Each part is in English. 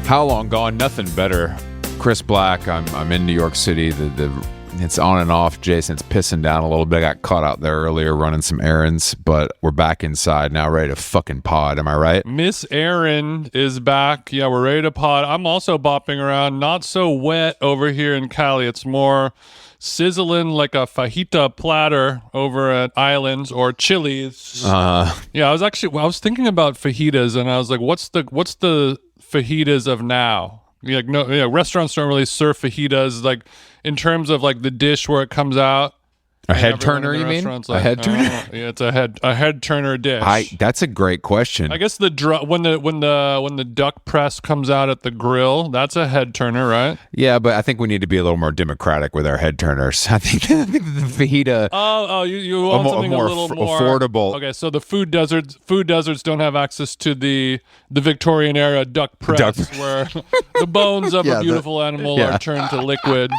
How Long Gone? Nothing better. Chris Black. I'm in New York City. It's on and off. Jason's pissing down a little bit. I got caught out there earlier running some errands, but we're back inside now, ready to fucking pod. Am I right? Miss Erin is back. Yeah, we're ready to pod. I'm also bopping around. Not so wet over here in Cali. It's more sizzling like a fajita platter over at Islands or Chili's. Yeah, I was thinking about fajitas, and I was like, what's the fajitas of now? Like, no, yeah, restaurants don't really serve fajitas like in terms of like the dish where it comes out. A head turner, you mean? Like, a head turner? Yeah, it's a head turner dish. That's a great question. I guess when the duck breast comes out at the grill, that's a head turner, right? Yeah, but I think we need to be a little more democratic with our head turners. I think the fajita. You want something a little more affordable. Okay, so the food deserts don't have access to the Victorian era duck press, where the bones of a beautiful animal are turned to liquid.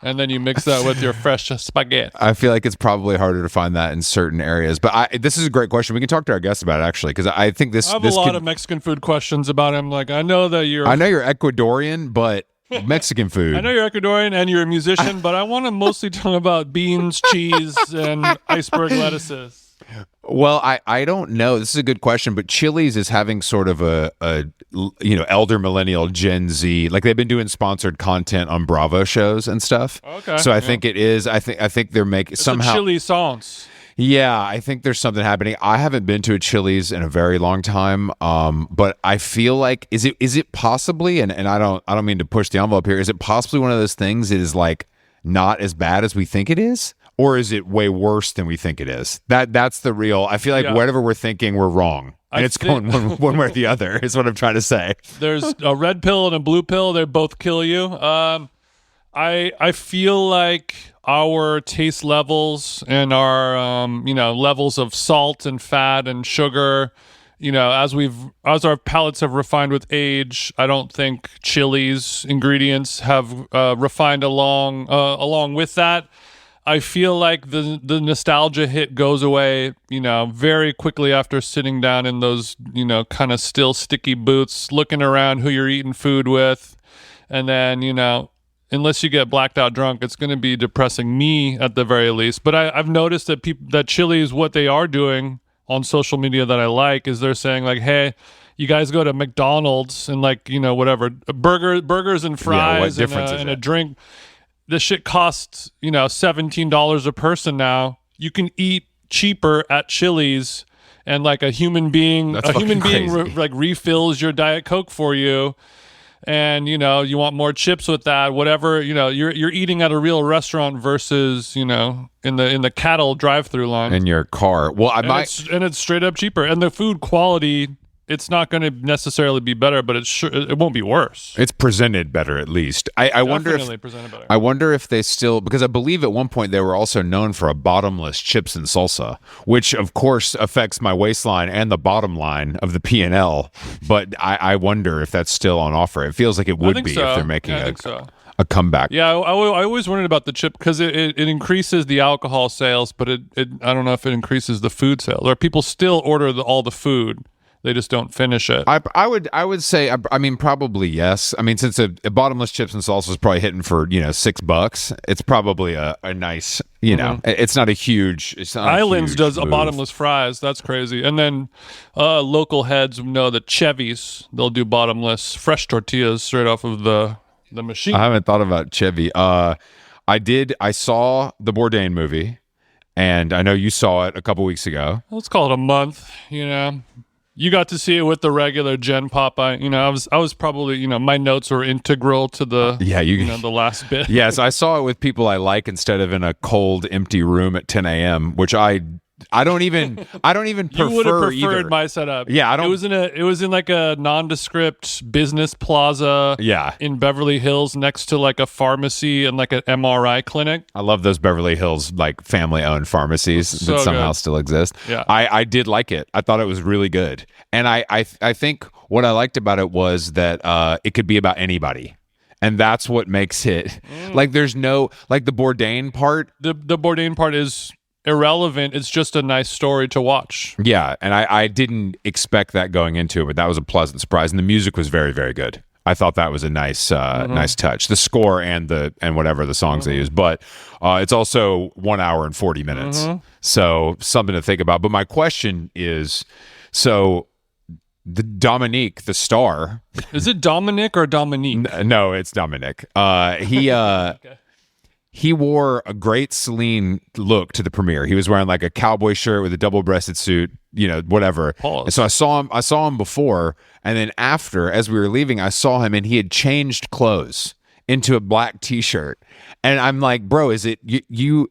And then you mix that with your fresh spaghetti. I feel like it's probably harder to find that in certain areas. But this is a great question. We can talk to our guests about it, actually, because I think this... I have a lot of Mexican food questions about him. Like, I know you're Ecuadorian, but Mexican food. I know you're Ecuadorian and you're a musician, but I want to mostly talk about beans, cheese, and iceberg lettuces. Well, I don't know. This is a good question, but Chili's is having sort of a elder millennial Gen Z, like they've been doing sponsored content on Bravo shows and stuff. Okay. So I think it is. I think they're making somehow Chili songs. Yeah, I think there's something happening. I haven't been to a Chili's in a very long time, but I feel like is it possibly, and I don't mean to push the envelope here, is it possibly one of those things that is like not as bad as we think it is? Or is it way worse than we think it is? That's the real. I feel like whatever we're thinking, we're wrong, and it's going one way or the other. Is what I'm trying to say. There's a red pill and a blue pill. They both kill you. I feel like our taste levels and our levels of salt and fat and sugar, as our palates have refined with age, I don't think Chili's ingredients have refined along with that. I feel like the nostalgia hit goes away, very quickly after sitting down in those, kind of still sticky boots, looking around who you're eating food with. And then, unless you get blacked out drunk, it's going to be depressing me at the very least. But I've noticed that Chili's, what they are doing on social media that I like is they're saying like, hey, you guys go to McDonald's and like, whatever, burgers and fries and a drink. This shit costs, $17 a person now. You can eat cheaper at Chili's, and like a human being refills your Diet Coke for you, and you want more chips with that. Whatever, you're eating at a real restaurant versus in the cattle drive-through line in your car. Well, it's straight up cheaper, and the food quality. It's not going to necessarily be better, but it won't be worse. It's presented better, at least. I wonder if they still, because I believe at one point they were also known for a bottomless chips and salsa, which of course affects my waistline and the bottom line of the P&L. But I wonder if that's still on offer. It feels like it would be if they're making a comeback. Yeah, I always wondered about the chip because it increases the alcohol sales, but I don't know if it increases the food sales. Or people still order all the food. They just don't finish it. I would say, I mean, probably yes. I mean, since a bottomless chips and salsa is probably hitting for $6, it's probably a nice, it's not a huge. It's not Islands does move. A bottomless fries. That's crazy. And then local heads know that Chevy's, they'll do bottomless fresh tortillas straight off of the machine. I haven't thought about Chevy. I saw the Bourdain movie, and I know you saw it a couple weeks ago. Let's call it a month. You got to see it with the regular Gen Pop. I was probably, my notes were integral to the the last bit. Yes, I saw it with people I like instead of in a cold, empty room at 10 a.m., which I don't even prefer. You would have preferred either. My setup. Yeah, I don't. It was in like a nondescript business plaza. Yeah. In Beverly Hills, next to like a pharmacy and like an MRI clinic. I love those Beverly Hills like family-owned pharmacies that somehow still exist. Yeah, I did like it. I thought it was really good, and I think what I liked about it was that it could be about anybody. And that's what makes it like there's no like the Bourdain part. The Bourdain part is irrelevant. It's just a nice story to watch. Yeah, and I didn't expect that going into it, but that was a pleasant surprise. And the music was very, very good. I thought that was a nice nice touch. The score and whatever the songs they use, but it's also 1 hour and 40 minutes, so something to think about. But my question is, so the Dominique, the star, is it Dominic or Dominique? No, it's Dominic. He Okay. he wore a great Celine look to the premiere. He was wearing like a cowboy shirt with a double-breasted suit, whatever. Pause. And so I saw him before, and then after, as we were leaving, I saw him, and he had changed clothes into a black T-shirt. And I'm like, bro, is it you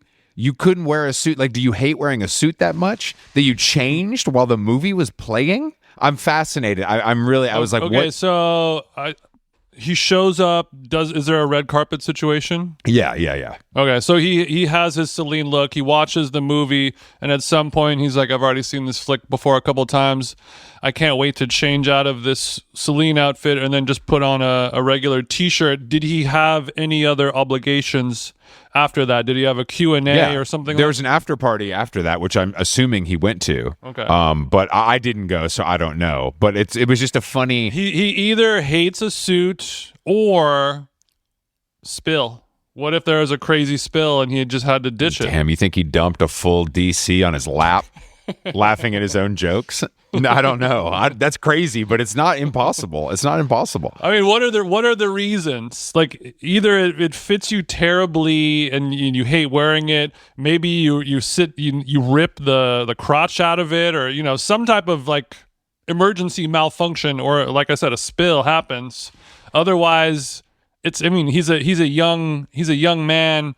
couldn't wear a suit? Like, do you hate wearing a suit that much that you changed while the movie was playing? I'm fascinated. I was like, okay, what? so he shows up. Is there a red carpet situation? Yeah. Okay, so he has his Celine look. He watches the movie, and at some point, he's like, "I've already seen this flick before a couple times. I can't wait to change out of this Celine outfit and then just put on a regular T-shirt." Did he have any other obligations after that? Did he have a Q&A or something? There was an after party after that, which I'm assuming he went to. Okay. But I didn't go, so I don't know. But it was just a funny. He either hates a suit or spill. What if there was a crazy spill and he had just had to ditch it? Damn, you think he dumped a full DC on his lap, laughing at his own jokes? No, I don't know. That's crazy, but it's not impossible. It's not impossible. I mean, what are the reasons? Like, either it fits you terribly and you hate wearing it. Maybe you rip the crotch out of it, or some type of like emergency malfunction, or like I said, a spill happens. Otherwise, he's a young man.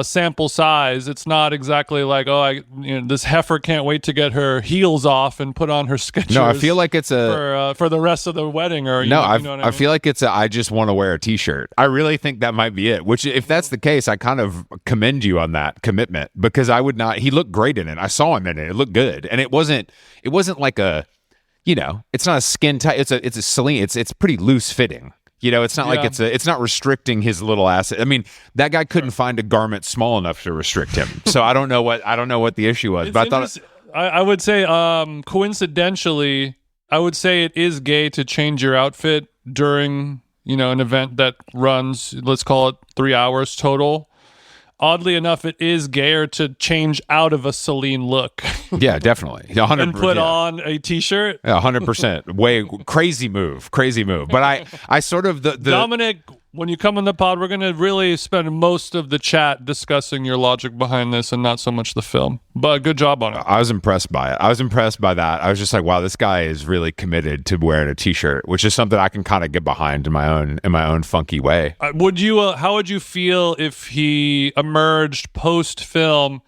Sample size. It's not exactly like, this heifer can't wait to get her heels off and put on her Skechers. No, I feel like it's for the rest of the wedding. Or I feel like it's I just want to wear a T-shirt. I really think that might be it. Which, if that's the case, I kind of commend you on that commitment, because I would not. He looked great in it. I saw him in it. It looked good, and it wasn't like a, it's not a skin tight. It's a Celine. It's pretty loose fitting. It's not like it's not restricting his little ass. I mean, that guy couldn't find a garment small enough to restrict him. So I don't know what the issue was. But I would say, coincidentally, I would say it is gay to change your outfit during, an event that runs, let's call it 3 hours total. Oddly enough, it is gayer to change out of a Celine look. Yeah, definitely. 100%. And put on a T-shirt. Yeah, 100%. Way crazy move. But I sort of the Dominic, when you come on the pod, we're going to really spend most of the chat discussing your logic behind this and not so much the film. But good job on it. I was impressed by it. I was impressed by that. I was just like, wow, this guy is really committed to wearing a T-shirt, which is something I can kind of get behind in my own funky way. How would you feel if he emerged post-film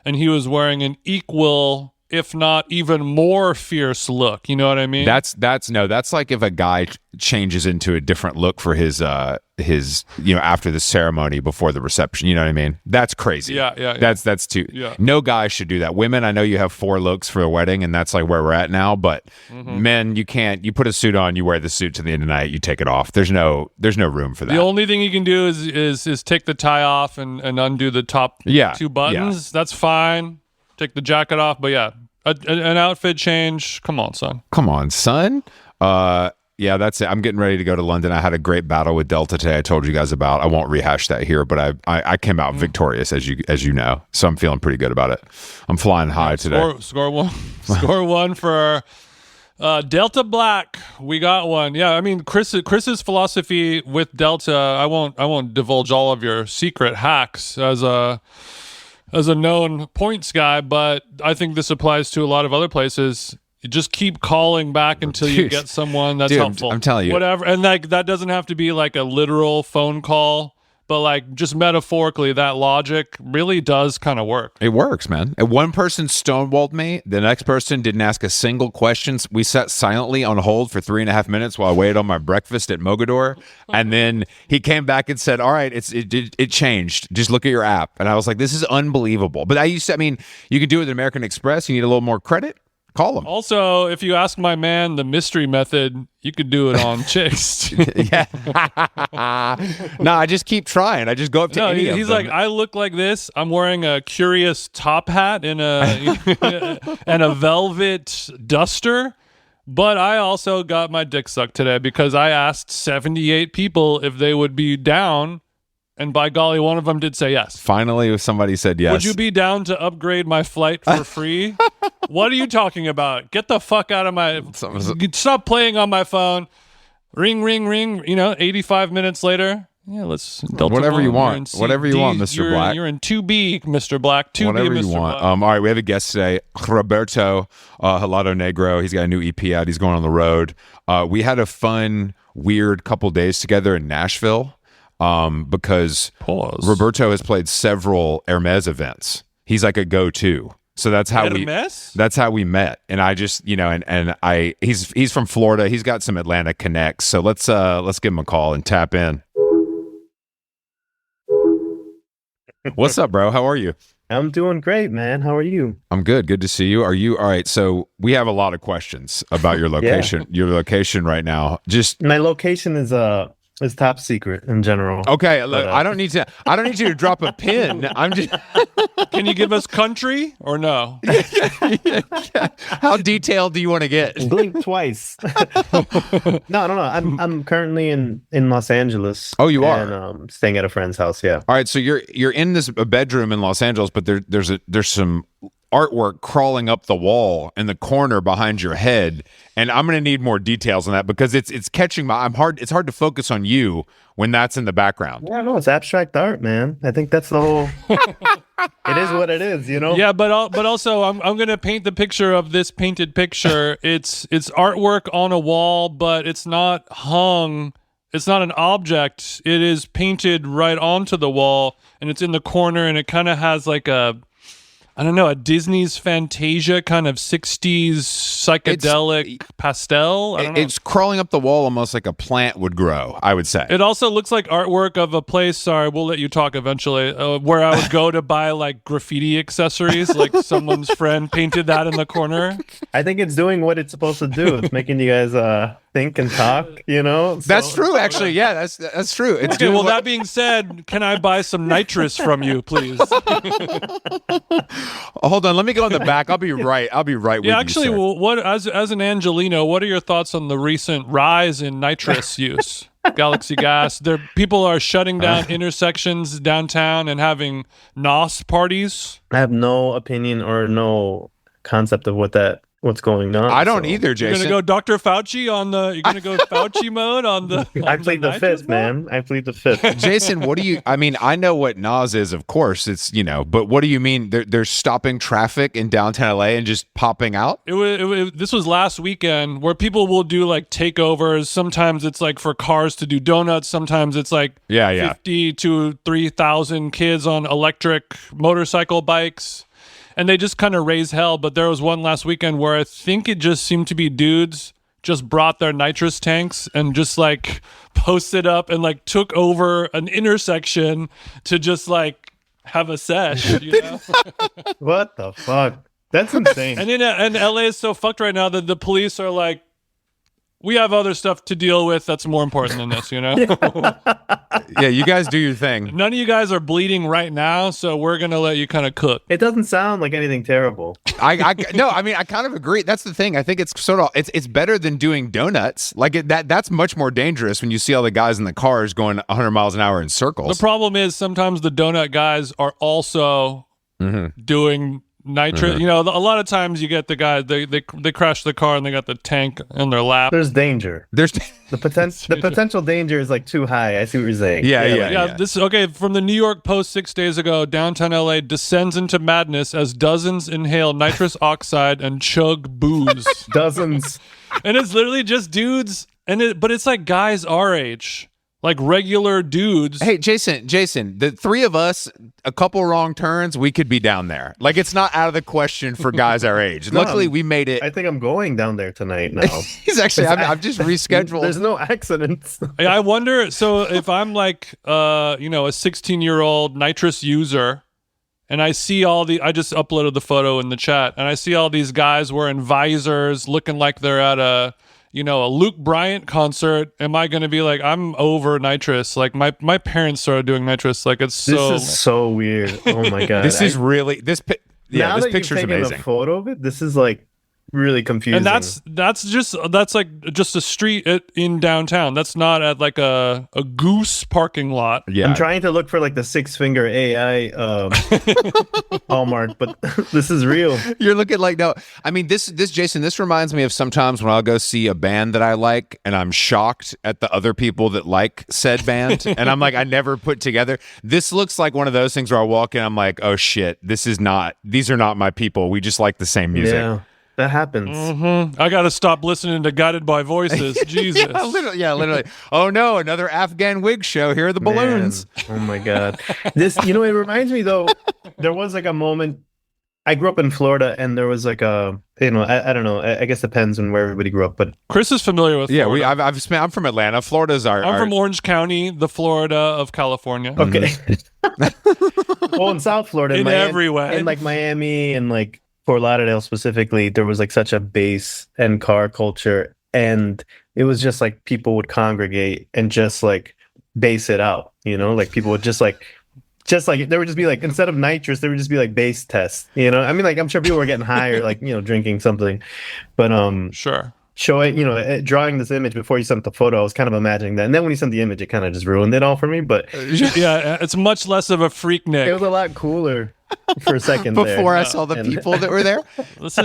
and he was wearing an equal, if not even more fierce look? You know what I mean? That's like if a guy changes into a different look for his after the ceremony before the reception. You know what I mean? That's crazy. Yeah. That's too. Yeah. No guy should do that. Women, I know you have 4 looks for a wedding, and that's like where we're at now. But men, you can't. You put a suit on, you wear the suit to the end of the night, you take it off. There's no room for that. The only thing you can do is take the tie off and undo the top 2 buttons. Yeah. That's fine. Take the jacket off, but yeah. An outfit change. Come on, son. Yeah, that's it. I'm getting ready to go to London. I had a great battle with Delta today. I told you guys about. I won't rehash that here, but I came out victorious, as you know. So I'm feeling pretty good about it. I'm flying high today. Score one. Score one for Delta Black. We got one. Yeah, I mean Chris's philosophy with Delta. I won't divulge all of your secret hacks as a known points guy, but I think this applies to a lot of other places. You just keep calling back until you get someone that's helpful. I'm telling you. Whatever. And like that doesn't have to be like a literal phone call, but like just metaphorically, that logic really does kind of work. It works, man. And one person stonewalled me. The next person didn't ask a single question. We sat silently on hold for 3.5 minutes while I waited on my breakfast at Mogador. And then he came back and said, all right, it changed. Just look at your app. And I was like, this is unbelievable. But you can do it with American Express. You need a little more credit. Call them. Also, if you ask my man the mystery method, you could do it on chicks. Yeah. No, I just keep trying. I just go up to any of them. He's like, I look like this. I'm wearing a curious top hat and a and a velvet duster. But I also got my dick sucked today because I asked 78 people if they would be down, and by golly, one of them did say yes. Finally, somebody said yes. Would you be down to upgrade my flight for free? What are you talking about? Get the fuck out of my... Stop playing on my phone. Ring, ring, ring. 85 minutes later. Yeah, let's... Whatever you want. Whatever you want, Mr. Black. You're in 2B, Mr. Black. 2B, Whatever Mr. you want. Black. All right, we have a guest today, Roberto Helado Negro. He's got a new EP out. He's going on the road. We had a fun, weird couple days together in Nashville because Roberto has played several Hermès events. He's like a go-to. So that's how we met. And I just, he's from Florida. He's got some Atlanta connects. So let's give him a call and tap in. What's up, bro? How are you? I'm doing great, man. How are you? I'm good. Good to see you. Are you all right? So we have a lot of questions about your location. Yeah. Your location right now. Just my location is top secret in general. Okay, look, I don't need you to drop a pin. I'm just. Can you give us country or no? How detailed do you want to get? Blink twice. No. I'm currently in Los Angeles. Oh, you are? And staying at a friend's house. Yeah. All right, so you're in this bedroom in Los Angeles, but there's some artwork crawling up the wall in the corner behind your head, and I'm going to need more details on that because it's catching my. It's hard to focus on you when that's in the background. Yeah, no, it's abstract art, man. I think that's the whole. It is what it is, Yeah, but also I'm going to paint the picture of this painted picture. It's artwork on a wall, but it's not hung. It's not an object. It is painted right onto the wall, and it's in the corner, and it kind of has like a Disney's Fantasia kind of 60s psychedelic pastel. It's crawling up the wall almost like a plant would grow, I would say. It also looks like artwork of a place, sorry, we'll let you talk eventually, where I would go to buy like graffiti accessories, like someone's friend painted that in the corner. I think it's doing what it's supposed to do. It's making you guys think and talk, That's true, actually. Yeah, that's true. It's okay, well, that being said, can I buy some nitrous from you, please? Hold on, let me go on the back. I'll be right with you, actually, sir. well, what as an Angelino, what are your thoughts on the recent rise in nitrous use? Galaxy Gas. People are shutting down intersections downtown and having NOS parties. I have no opinion or no concept of what's going on. I don't either, Jason. You're gonna go Dr. Fauci on the. You're gonna go Fauci mode on the. I plead the fifth, man. I plead the fifth. Jason, what do you? I mean, I know what NOS is, of course. It's but what do you mean? They're stopping traffic in downtown LA and just popping out? This was last weekend where people will do like takeovers. Sometimes it's like for cars to do donuts. Sometimes it's like 50 to 3,000 kids on electric motorcycle bikes. And they just kind of raise hell. But there was one last weekend where I think it just seemed to be dudes just brought their nitrous tanks and just like posted up and like took over an intersection to just like have a sesh, What the fuck? That's insane. And LA is so fucked right now that the police are like, we have other stuff to deal with that's more important than this, Yeah, you guys do your thing. None of you guys are bleeding right now, so we're gonna let you kind of cook. It doesn't sound like anything terrible. No, I mean, I kind of agree. That's the thing. I think it's sort of it's better than doing donuts. Like that's much more dangerous when you see all the guys in the cars going 100 miles an hour in circles. The problem is sometimes the donut guys are also doing nitrous. A lot of times you get the guys they crash the car and they got the tank in their lap. There's danger. The potential danger is like too high. I see what you're saying. Yeah. This okay from the New York Post 6 days ago. Downtown LA descends into madness as dozens inhale nitrous oxide and chug booze. Dozens, and it's literally just dudes. But it's like guys our age. Like regular dudes. Hey, Jason, the three of us, a couple wrong turns, we could be down there. Like, it's not out of the question for guys our age. Luckily, we made it. I think I'm going down there tonight now. He's actually, I've just rescheduled. There's no accidents. I wonder, so if I'm like, a 16-year-old nitrous user, and I see I just uploaded the photo in the chat, and I see all these guys wearing visors, looking like they're at a Luke Bryant concert, am I going to be like, I'm over nitrous? Like my parents started doing nitrous. Like this is so weird. Oh my God. This is really, this picture's you've taken amazing. a photo of it, this is like really confusing. And that's like just a street in downtown. That's not at like a goose parking lot. Yeah. I'm trying to look for like the 6-finger AI hallmark, but this is real. You're looking like, no, I mean, this Jason, this reminds me of sometimes when I'll go see a band that I like and I'm shocked at the other people that like said band. And I'm like, I never put together. This looks like one of those things where I walk in, I'm like, oh shit, these are not my people. We just like the same music. Yeah, that happens. Mm-hmm. I got to stop listening to Guided by Voices. Jesus. Literally. Oh no, another Afghan wig show. Here are the balloons. Man. Oh my God. This, it reminds me though, there was like a moment, I grew up in Florida and there was like a, I don't know, I guess it depends on where everybody grew up, but Chris is familiar with Florida. Yeah, I'm from Atlanta. Florida's I'm from Orange County, the Florida of California. okay. Well, in South Florida, In every way. in like Miami and like Fort Lauderdale specifically, there was like such a bass and car culture, and it was just like people would congregate and just like bass it out, like people would just like there would just be like, instead of nitrous, there would just be like bass tests, I mean, like I'm sure people were getting high or like drinking something, but Sure. showing, drawing this image before you sent the photo, I was kind of imagining that, and then when you sent the image, it kind of just ruined it all for me. But Yeah, it's much less of a freak Nick. it was a lot cooler for a second before there. I saw the people that were there. This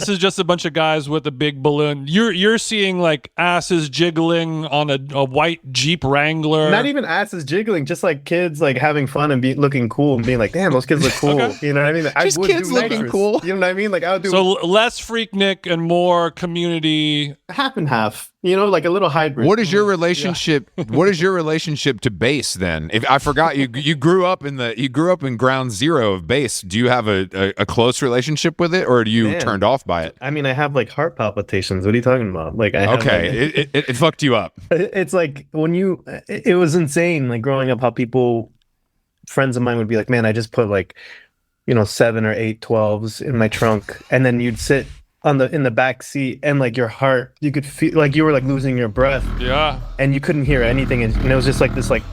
is just a bunch of guys with a big balloon. You're seeing like asses jiggling on a white Jeep Wrangler. Not even asses jiggling, just like kids like having fun and looking cool and being like, damn, those kids look cool. Okay. You know what I mean? Like, Just I would kids do looking nitrous. cool. You know what I mean? Like I would do So less freak Nick and more community. half and half. Like a little hybrid. What is your relationship? What is your relationship to bass then? If I forgot, you grew up in ground zero of bass. Do you have a close relationship with it, or are you Man. turned off by it? I mean, I have like heart palpitations. What are you talking about? Like, I have, Okay, like, it fucked you up. it's like it was insane. Like growing up, how friends of mine would be like, man, I just put like, 7 or 8 12s in my trunk, and then you'd sit in the back seat, and like your heart, you could feel like you were like losing your breath, Yeah. and you couldn't hear anything, and it was just like this, like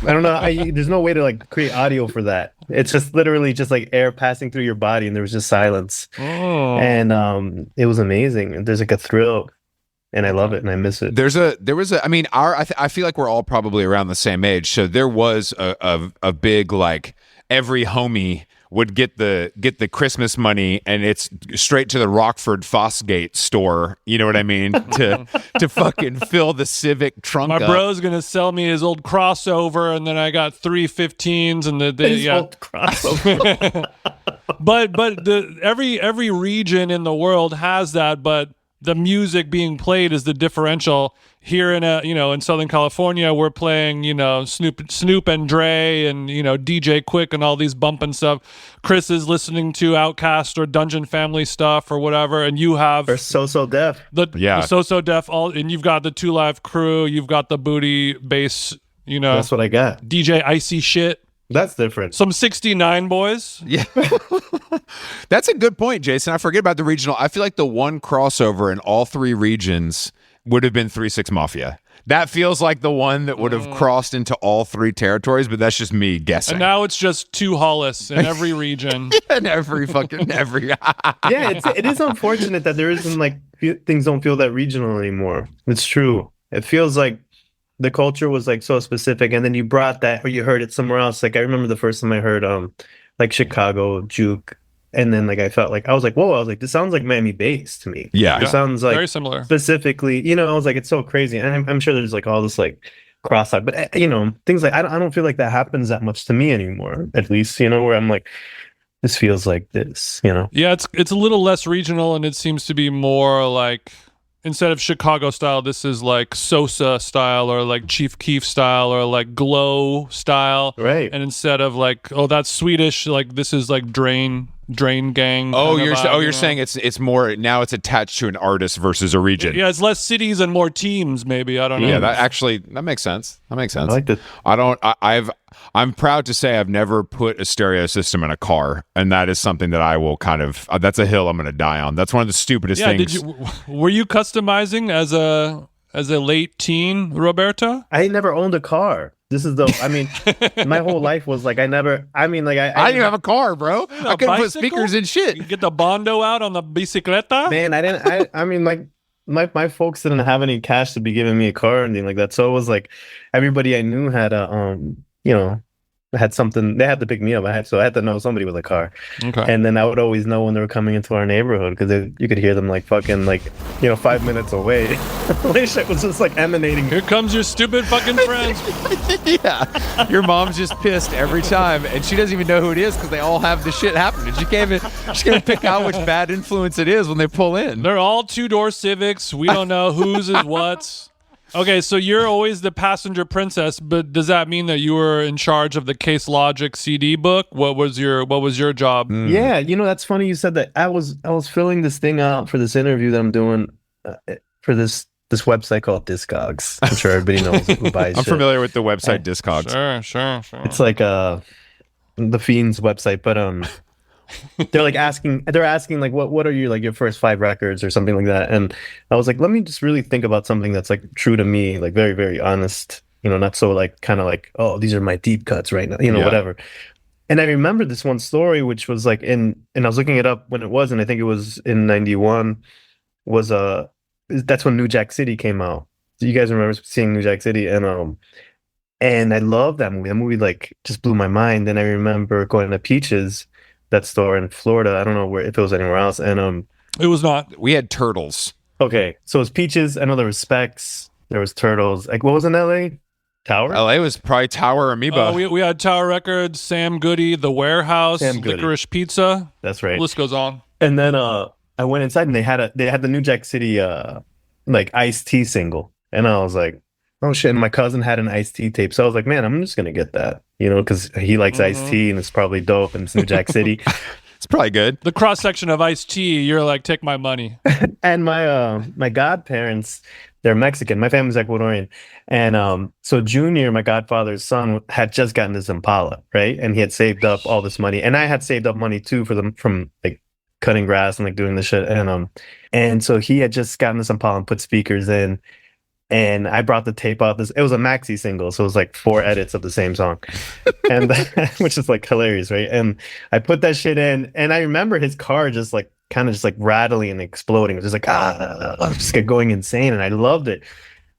I don't know. There's no way to like create audio for that. It's just literally just like air passing through your body, and there was just silence, Oh. and it was amazing. There's like a thrill, and I love it, and I miss it. There was a. I mean, I feel like we're all probably around the same age, so there was a big like every homie would get the Christmas money, and it's straight to the Rockford Fosgate store. You know what I mean? to fucking fill the Civic trunk My up. bro's gonna sell me his old crossover, and then I got 3 15s, and His old crossover. But every region in the world has that, but the music being played is the differential. Here in Southern California, we're playing Snoop and Dre and DJ Quick and all these bumping stuff. Chris is listening to Outkast or Dungeon Family stuff or whatever, and you have Or So Def. the So Def and you've got the Two Live Crew, you've got the Booty Bass, That's what I got. DJ Icy Shit, That's different. some 69 boys. Yeah. That's a good point, Jason. I forget about the regional. I feel like the one crossover in all 3 regions would have been 3 6 Mafia. That feels like the one that would have crossed into all 3 territories, but that's just me guessing. And now it's just 2 Hollis in every region. And every. Yeah, it is unfortunate that there isn't like things don't feel that regional anymore. It's true. It feels like the culture was like so specific, and then you brought that or you heard it somewhere else. Like I remember the first time I heard like Chicago juke, and then like I felt like I was like, whoa, I was like, this sounds like Miami bass to me. Yeah. It sounds like Very similar. specifically, I was like, it's so crazy, and I'm sure there's like all this like cross-eyed, but things like I don't feel like that happens that much to me anymore, at least, where I'm like, this feels like this. Yeah, it's a little less regional, and it seems to be more like, instead of Chicago style, this is like Sosa style or like Chief Keef style or like Glow style. Right. And instead of like, oh, that's Swedish, like this is like Drain Gang. You're saying it's more now it's attached to an artist versus a region. Yeah, it's less cities and more teams, maybe. I don't know. Yeah, that makes sense. That makes sense. I like that. I'm proud to say I've never put a stereo system in a car, and that is something that I will kind of that's a hill I'm going to die on. That's one of the stupidest things. Were you customizing as a late teen, Roberto? I never owned a car. This is the. I mean, my whole life was like I never. I mean, like I didn't even have a car, bro. I couldn't put speakers in shit. You get the bondo out on the bicicleta. Man, I didn't. I mean, like my folks didn't have any cash to be giving me a car or anything like that. So it was like everybody I knew had a you know, had something. They had to pick me up. I had to know somebody with a car. Okay. And then I would always know when they were coming into our neighborhood because you could hear them like fucking like 5 minutes away. Like shit was just like emanating. Here comes your stupid fucking friends. Yeah, your mom's just pissed every time, and she doesn't even know who it is because they all have the shit happening. She's gonna pick out which bad influence it is when they pull in. They're all two-door Civics. We don't know whose is what. Okay, so you're always the passenger princess, but does that mean that you were in charge of the Case Logic CD book? What was your job? Yeah, that's funny you said that. I was filling this thing out for this interview that I'm doing for this website called Discogs. I'm sure everybody knows who buys I'm shit. familiar with the website Discogs. Sure. It's like the Fiend's website, but they're asking like what are your first 5 records or something like that, and I was like, let me just really think about something that's like true to me, like very, very honest, not so like kind of like, oh, these are my deep cuts right now, whatever. And I remember this one story which was like and I was looking it up when it was, and I think it was in 91 was that's when New Jack City came out. Do you guys remember seeing New Jack City? And I love that movie. That movie like just blew my mind. And I remember going to Peaches, that store in Florida. I don't know if it was anywhere else. And it was not. We had Turtles. Okay, so it was Peaches. I know there was Specs. There was Turtles. Like what was in LA? Tower. LA was probably Tower Amoeba. We had Tower Records, Sam Goody, The Warehouse, Licorice Pizza. That's right. The list goes on. And then I went inside and they had the New Jack City like Ice-T single, and I was like, oh shit. And my cousin had an Ice-T tape, so I was like, man, I'm just gonna get that, because he likes Ice-T and it's probably dope and it's New Jack City. It's probably good. The cross section of Ice-T, you're like, take my money. And my godparents, they're Mexican. My family's Ecuadorian, and so Junior, my godfather's son, had just gotten this Impala, right? And he had saved up all this money, and I had saved up money too from like cutting grass and like doing this shit, and so he had just gotten this Impala and put speakers in. And I brought the tape out. It was a maxi single, so it was like 4 edits of the same song, and which is like hilarious, right? And I put that shit in, and I remember his car just like kind of just like rattling and exploding. It was just like just get going insane, and I loved it.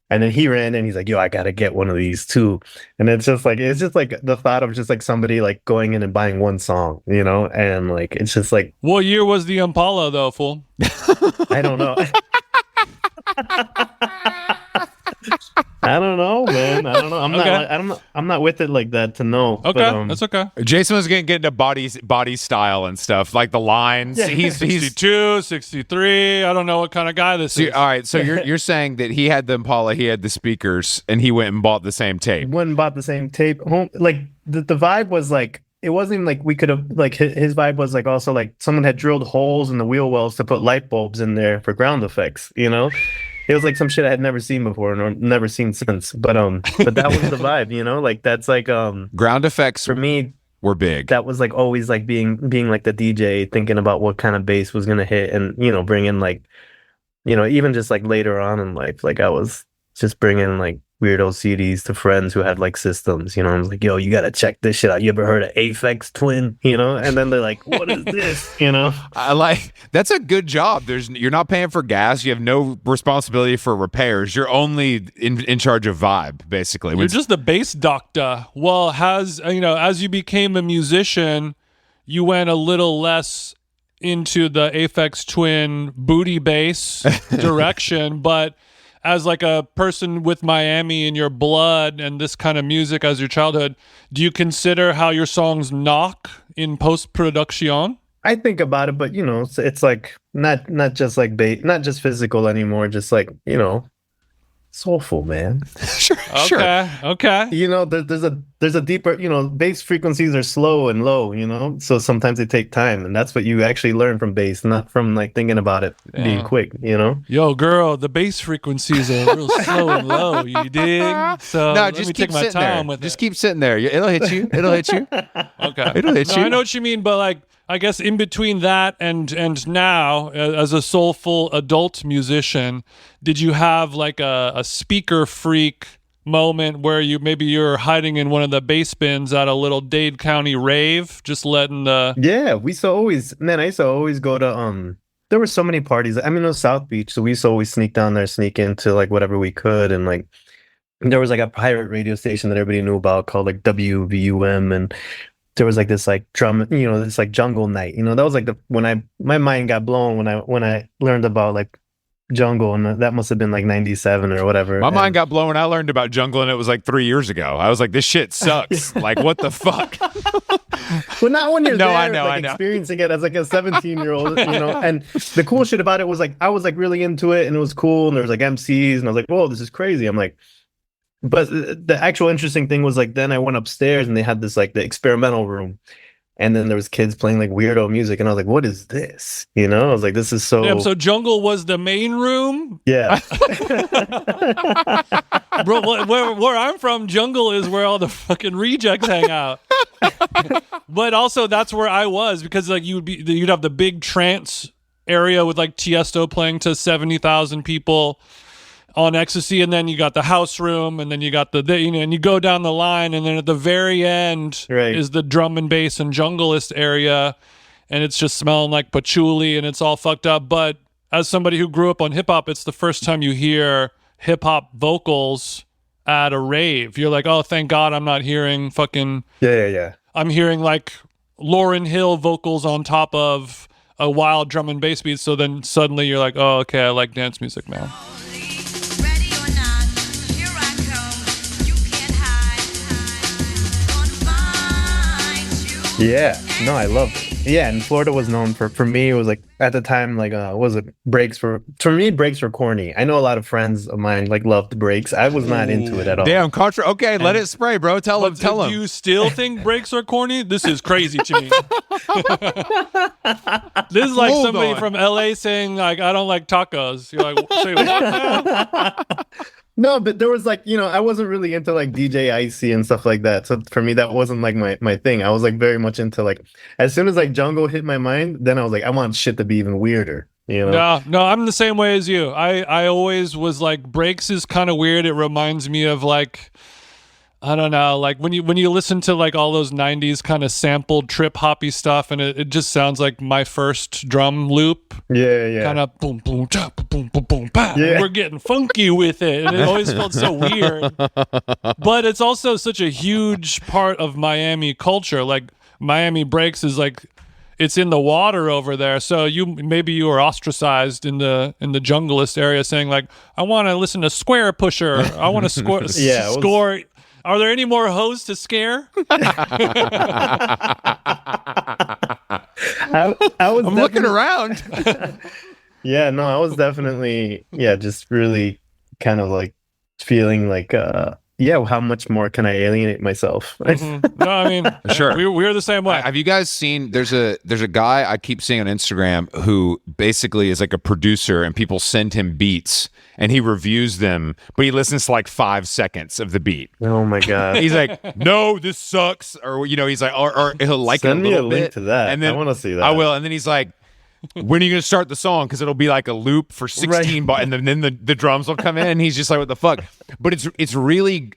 And then he ran in, he's like, "Yo, I gotta get one of these too." And it's just like the thought of just like somebody like going in and buying one song, and like it's just like, what year was the Impala though, fool? I don't know. I don't know, man. I don't know. I'm not with it like that to know. Okay, but, that's okay. Jason was gonna get into body style and stuff, like the lines. Yeah. He's 62, 63. I don't know what kind of guy this is. All right, so you're saying that he had the Impala, he had the speakers, and he went and bought the same tape. Went and bought the same tape. Like the vibe was like, it wasn't even like we could have, like his vibe was like also like someone had drilled holes in the wheel wells to put light bulbs in there for ground effects, It was like some shit I had never seen before or never seen since. But that was the vibe, like that's like ground effects for me were big. That was like always like being like the DJ, thinking about what kind of bass was gonna hit, and bring in like, even just like later on in life, like I was just bringing like weirdo CDs to friends who had like systems, I was like, yo, you gotta check this shit out. You ever heard of Aphex Twin? And then they're like, what is this? I like, that's a good job. You're not paying for gas. You have no responsibility for repairs. You're only in charge of vibe, basically. You're just the bass doctor. Well, as you became a musician, you went a little less into the Aphex Twin booty bass direction, but as like a person with Miami in your blood and this kind of music as your childhood, do you consider how your songs knock in post-production? I think about it, but it's like not just like not just physical anymore, just like, soulful, man. Sure. Okay. There's a deeper, bass frequencies are slow and low, so sometimes they take time, and that's what you actually learn from bass, not from like thinking about it being quick, Yo, girl, the bass frequencies are real slow and low, you dig? So no, let just me keep take my sitting time there. with Just it. keep sitting there. It'll hit you. It'll hit you. Okay. It'll hit you. I know what you mean, but like, I guess in between that and now, as a soulful adult musician, did you have like a speaker freak moment where you're hiding in one of the bass bins at a little Dade County rave, just letting the Yeah, I used to always go to there were so many parties. I mean, it was South Beach, so we used to always sneak down there, sneak into like whatever we could, and like there was like a pirate radio station that everybody knew about called like WVUM, and there was like this like drum, this like jungle night. That was like my mind got blown when I learned about like jungle, and that must have been like 97 or whatever. My mind got blown when I learned about jungle, and it was like 3 years ago. I was like, this shit sucks. Like, what the fuck? Well, not when you're No, there, I know, like, I know. experiencing it as like a 17-year-old, And the cool shit about it was like I was like really into it, and it was cool, and there was like MCs, and I was like, whoa, this is crazy. I'm like, but the actual interesting thing was like then I went upstairs and they had this like the experimental room, and then there was kids playing like weirdo music, and I was like, what is this? I was like, this is so. Damn, so jungle was the main room. Yeah. Bro, where I'm from, jungle is where all the fucking rejects hang out. But also that's where I was, because like you'd have the big trance area with like Tiesto playing to 70,000 people on ecstasy, and then you got the house room, and then you got and you go down the line, and then at the very end is the drum and bass and junglist area, and it's just smelling like patchouli, and it's all fucked up. But as somebody who grew up on hip hop, it's the first time you hear hip hop vocals at a rave. You're like, oh, thank God I'm not hearing fucking Yeah. I'm hearing like Lauryn Hill vocals on top of a wild drum and bass beat. So then suddenly you're like, oh, okay, I like dance music now. Yeah, no, I love it. Yeah, and Florida was known for me, it was like at the time, like was it breaks were corny. I know a lot of friends of mine like loved breaks. I was not into it at all. Damn, okay, let it spray, bro. Tell him. Do you still think breaks are corny? This is crazy to me. This is like somebody from LA saying like, I don't like tacos. You're like, say what now? No, but there was like, I wasn't really into like DJ Icy and stuff like that. So for me, that wasn't like my thing. I was like very much into like, as soon as like jungle hit my mind, then I was like, I want shit to be even weirder. No, I'm the same way as you. I always was like, breaks is kind of weird. It reminds me of like, I don't know, like when you listen to like all those 90s kind of sampled trip hoppy stuff, and it just sounds like my first drum loop. Yeah. Kind of boom, boom, chop, boom, boom, boom, bam. Yeah. We're getting funky with it. And it always felt so weird. But it's also such a huge part of Miami culture. Like Miami breaks is like, it's in the water over there. So maybe you were ostracized in the junglist area saying like, I want to listen to Square Pusher. I want to score. Score. Are there any more hoes to scare? I'm looking around. Yeah, no, I was definitely, just really kind of like feeling like, how much more can I alienate myself? Mm-hmm. No, I mean, sure. We're the same way. Have you guys seen, there's a guy I keep seeing on Instagram who basically is like a producer, and people send him beats and he reviews them, but he listens to like 5 seconds of the beat. Oh my God. He's like, no, this sucks. Or, he's like, or he'll like Send it a me little a link bit. to that. And then I want to see that. I will. And then he's like, when are you going to start the song? Because it'll be like a loop for 16 and then the drums will come in, and he's just like, what the fuck? But it's really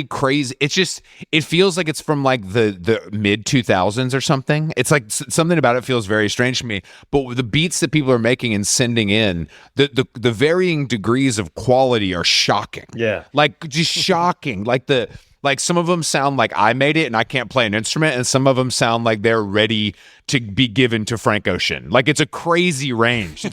crazy. It feels like it's from like the mid 2000s or something. It's like something about it feels very strange to me. But the beats that people are making and sending in, the varying degrees of quality are shocking. Yeah. Like just shocking. Like some of them sound like I made it and I can't play an instrument, and some of them sound like they're ready to be given to Frank Ocean. Like it's a crazy range.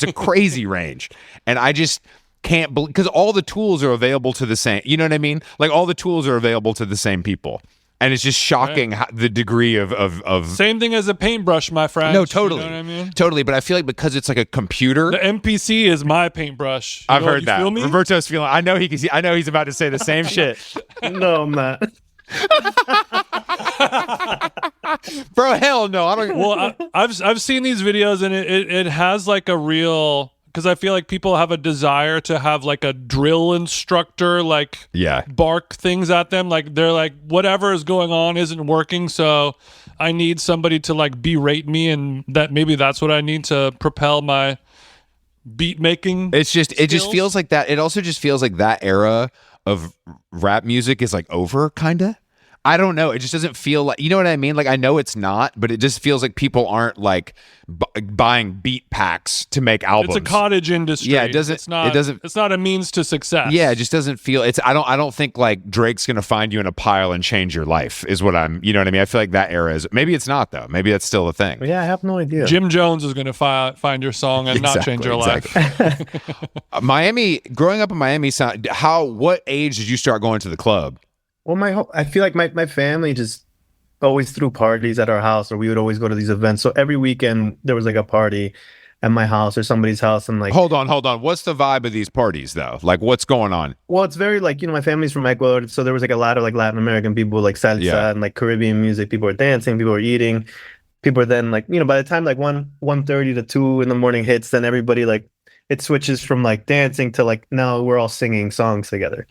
And I just can't believe, because all the tools are available to the same, you know what I mean? Like all the tools are available to the same people. And it's just shocking how, the degree of same thing as a paintbrush, my friend. No, totally. You know what I mean? Totally, but I feel like because it's like a computer. The MPC is my paintbrush. I've heard you that. Feel me? Roberto's feeling. I know he's about to say the same shit. No, I'm not. Bro, hell no. I don't. Well, I've seen these videos, and it has like a real, because I feel like people have a desire to have like a drill instructor like bark things at them, like they're like, whatever is going on isn't working, so I need somebody to like berate me, and that's what I need to propel my beat making. It just feels like that. It also just feels like that era of rap music is like over, kind of. I don't know. It just doesn't feel like, you know what I mean? Like, I know it's not, but it just feels like people aren't like buying beat packs to make albums. It's a cottage industry. Yeah, it doesn't. It's not. It's not a means to success. Yeah, it just doesn't feel. It's. I don't think like Drake's gonna find you in a pile and change your life. Is what I'm. You know what I mean? I feel like that era is. Maybe it's not though. Maybe that's still a thing. Yeah, I have no idea. Jim Jones is going to find your song and not change your life. Miami. Growing up in Miami, what age did you start going to the club? Well, I feel like my family just always threw parties at our house, or we would always go to these events. So every weekend there was like a party at my house or somebody's house, and like, hold on. What's the vibe of these parties though? Like, what's going on? Well, it's very like, my family's from Ecuador, so there was like a lot of like Latin American people, like salsa and like Caribbean music. People were dancing, people were eating, people were then like, by the time like 1:30 to 2 in the morning hits, then everybody like, it switches from like dancing to like, now we're all singing songs together.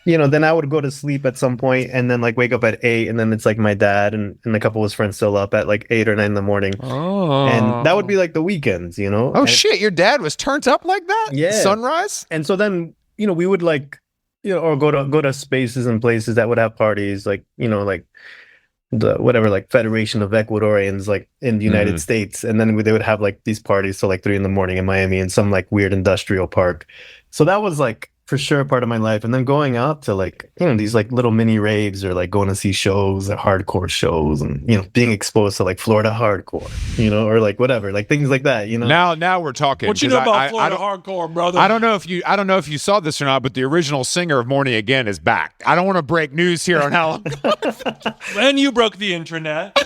Then I would go to sleep at some point and then like wake up at 8, and then it's like my dad and a couple of his friends still up at like 8 or 9 in the morning. Oh. And that would be like the weekends, Oh, and, shit, your dad was turned up like that? Yeah. Sunrise? And so then, we would like, or go to spaces and places that would have parties, like, like the whatever, like Federation of Ecuadorians, like in the United States. And then they would have like these parties till like 3 in the morning in Miami in some like weird industrial park. So that was like, for sure, part of my life. And then going out to like, these like little mini raves, or like going to see shows or hardcore shows, and, being exposed to like Florida hardcore, or like whatever, like things like that, Now we're talking. What you know about Florida hardcore, brother? I don't know if you saw this or not, but the original singer of Morning Again is back. I don't want to break news here on how. When you broke the internet.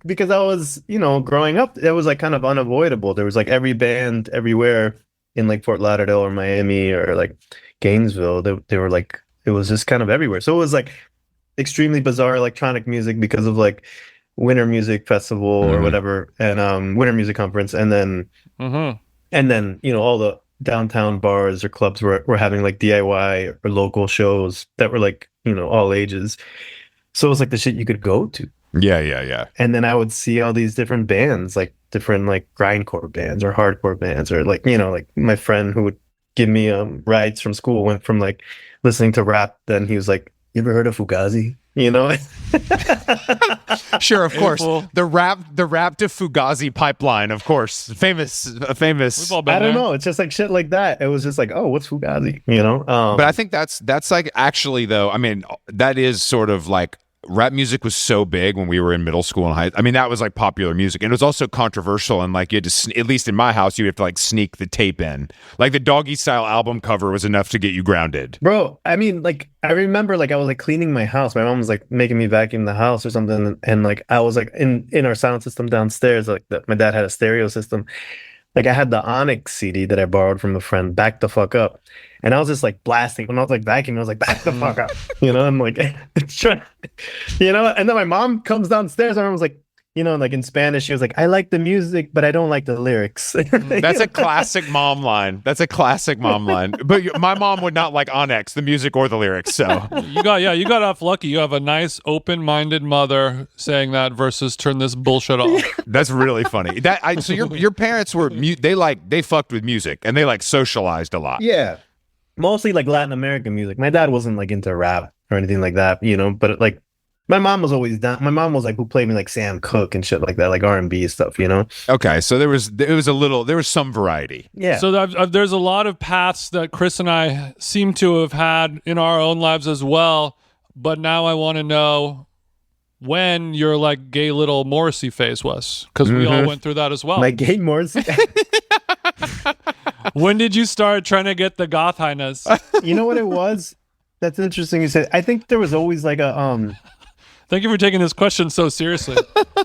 Because I was, growing up, it was like kind of unavoidable. There was like every band everywhere in like Fort Lauderdale or Miami or like Gainesville. They were like, it was just kind of everywhere. So it was like extremely bizarre electronic music because of like Winter Music Festival or whatever, and Winter Music Conference, and then all the downtown bars or clubs were having like DIY or local shows that were like, all ages. So it was like the shit you could go to. Yeah. And then I would see all these different bands, like different like grindcore bands or hardcore bands, or like, like my friend who would give me rides from school went from like listening to rap. Then he was like, "You ever heard of Fugazi?" Sure, of course. The rap to Fugazi pipeline, of course. Famous. We've all been I don't there. know. It's just like shit like that. It was just like, oh, what's Fugazi? But I think that's like, actually though, I mean, that is sort of like, rap music was so big when we were in middle school and high. I mean, that was like popular music, and it was also controversial. And like, you had to, at least in my house, you have to like sneak the tape in. Like the Doggy Style album cover was enough to get you grounded. Bro, I mean, like, I remember like I was like cleaning my house. My mom was like making me vacuum the house or something, and like I was like in our sound system downstairs. Like my dad had a stereo system. Like I had the Onyx CD that I borrowed from a friend, Back the Fuck Up. And I was just like blasting. When I was like vacuuming, I was like, back the fuck up. I'm like, trying, and then my mom comes downstairs and I was like, like in Spanish, she was like, "I like the music, but I don't like the lyrics." That's a classic mom line. But my mom would not like Onyx, the music or the lyrics. So you got off lucky. You have a nice, open-minded mother saying that versus turn this bullshit off. That's really funny. So your parents were they fucked with music and they like socialized a lot. Yeah, mostly like Latin American music. My dad wasn't like into rap or anything like that, but like my mom was always down. My mom was like who played me like Sam Cooke and shit like that, like R&B stuff, Okay, so there was some variety. Yeah. So there's a lot of paths that Chris and I seem to have had in our own lives as well. But now I want to know when your like gay little Morrissey phase was, because we all went through that as well. My gay Morrissey. When did you start trying to get the goth highness? You know what it was? That's interesting you said. I think there was always like a Thank you for taking this question so seriously.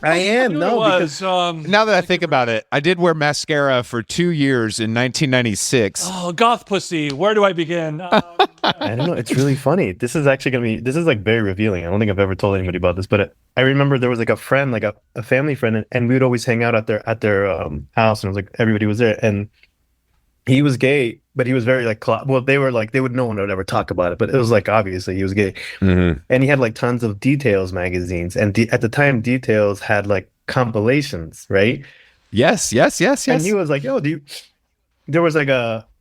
I am. Because now that I think about it, I did wear mascara for 2 years in 1996. Oh, goth pussy. Where do I begin? I don't know. It's really funny. This is actually this is like very revealing. I don't think I've ever told anybody about this, but I remember there was like a friend, like a family friend, and we would always hang out at their house, and it was like everybody was there, and he was gay, but he was very like, they were like, no one would ever talk about it, but it was like, obviously he was gay. And he had like tons of Details magazines. And at the time, Details had like compilations, right? Yes. And he was like, yo, there was like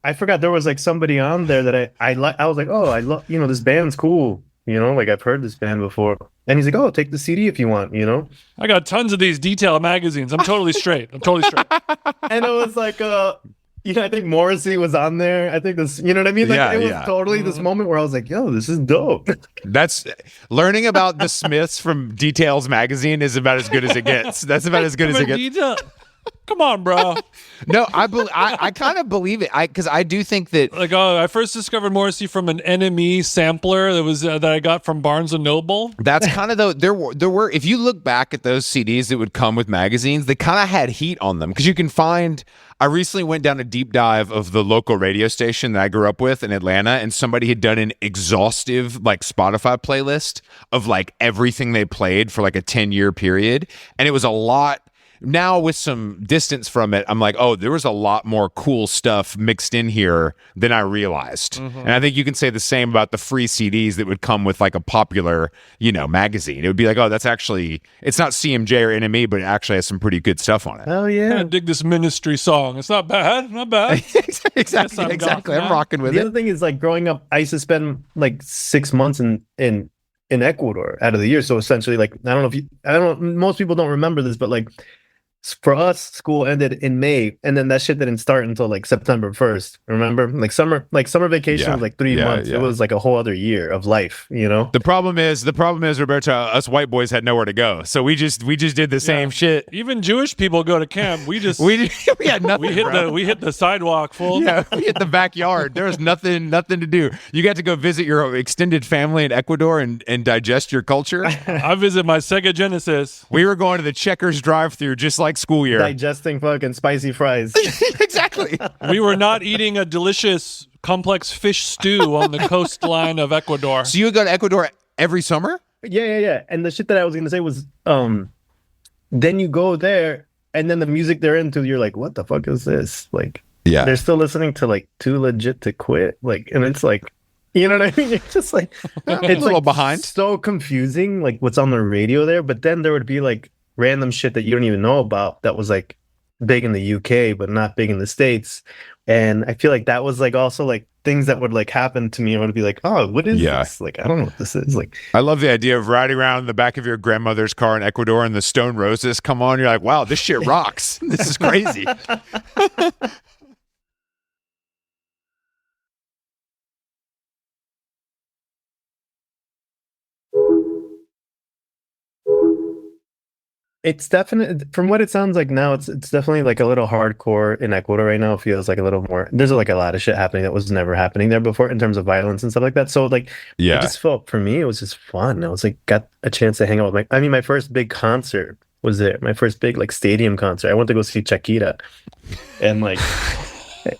I forgot there was like somebody on there that I was like, oh, I love, this band's cool. Like I've heard this band before. And he's like, oh, take the CD if you want, I got tons of these detail magazines. I'm totally straight. I'm totally straight. And it was like, I think Morrissey was on there. I think this, you know what I mean? Like, it was totally this moment where I was like, yo, this is dope. That's learning about the Smiths from Details magazine is about as good as it gets. That's about as good as it gets. Come on, bro. No, I kind of believe it. Because I do think that I first discovered Morrissey from an NME sampler that I got from Barnes and Noble. That's kind of there were if you look back at those CDs that would come with magazines, they kind of had heat on them because you can find. I recently went down a deep dive of the local radio station that I grew up with in Atlanta, and somebody had done an exhaustive like Spotify playlist of like everything they played for like a 10-year period, and it was a lot. Now with some distance from it, I'm like, oh, there was a lot more cool stuff mixed in here than I realized. Mm-hmm. And I think you can say the same about the free CDs that would come with like a popular, magazine. It would be like, oh, that's actually, it's not CMJ or NME, but it actually has some pretty good stuff on it. Oh yeah. I dig this Ministry song. It's not bad. Not bad. exactly. I'm rocking with it. The other thing is like growing up, I used to spend like 6 months in Ecuador out of the year. So essentially like, most people don't remember this, but like, for us, school ended in May, and then that shit didn't start until like September 1st. Remember, like summer vacation was like 3 months. Yeah. It was like a whole other year of life, The problem is, Roberto, us white boys had nowhere to go, so we just did the same shit. Even Jewish people go to camp. We had nothing. We hit the sidewalk, fool. Yeah, we hit the backyard. There was nothing to do. You got to go visit your extended family in Ecuador and digest your culture. I visit my Sega Genesis. We were going to the Checkers drive-through just like school year, digesting fucking spicy fries. Exactly. We were not eating a delicious complex fish stew on the coastline of Ecuador. So you would go to Ecuador every summer? Yeah. And the shit that I was gonna say was then you go there and then the music they're into, you're like, what the fuck is this? Like, yeah, they're still listening to like Too Legit to Quit, like, and it's like, you know what I mean? It's just like it's a little behind. So confusing, like what's on the radio there. But then there would be like random shit that you don't even know about that was like big in the UK but not big in the States. And I feel like that was like also like things that would like happen to me. I would be like, oh, what is this? Like, I don't know what this is. Like, I love the idea of riding around in the back of your grandmother's car in Ecuador and the Stone Roses come on. You're like, wow, this shit rocks. This is crazy. It's definitely, from what it sounds like now, it's definitely like a little hardcore in Ecuador right now. It feels like a little more, there's like a lot of shit happening that was never happening there before in terms of violence and stuff like that. So like, yeah, it just felt, for me, it was just fun. I was like, got a chance to hang out with my first big concert was there. My first big like stadium concert. I went to go see Shakira, and like,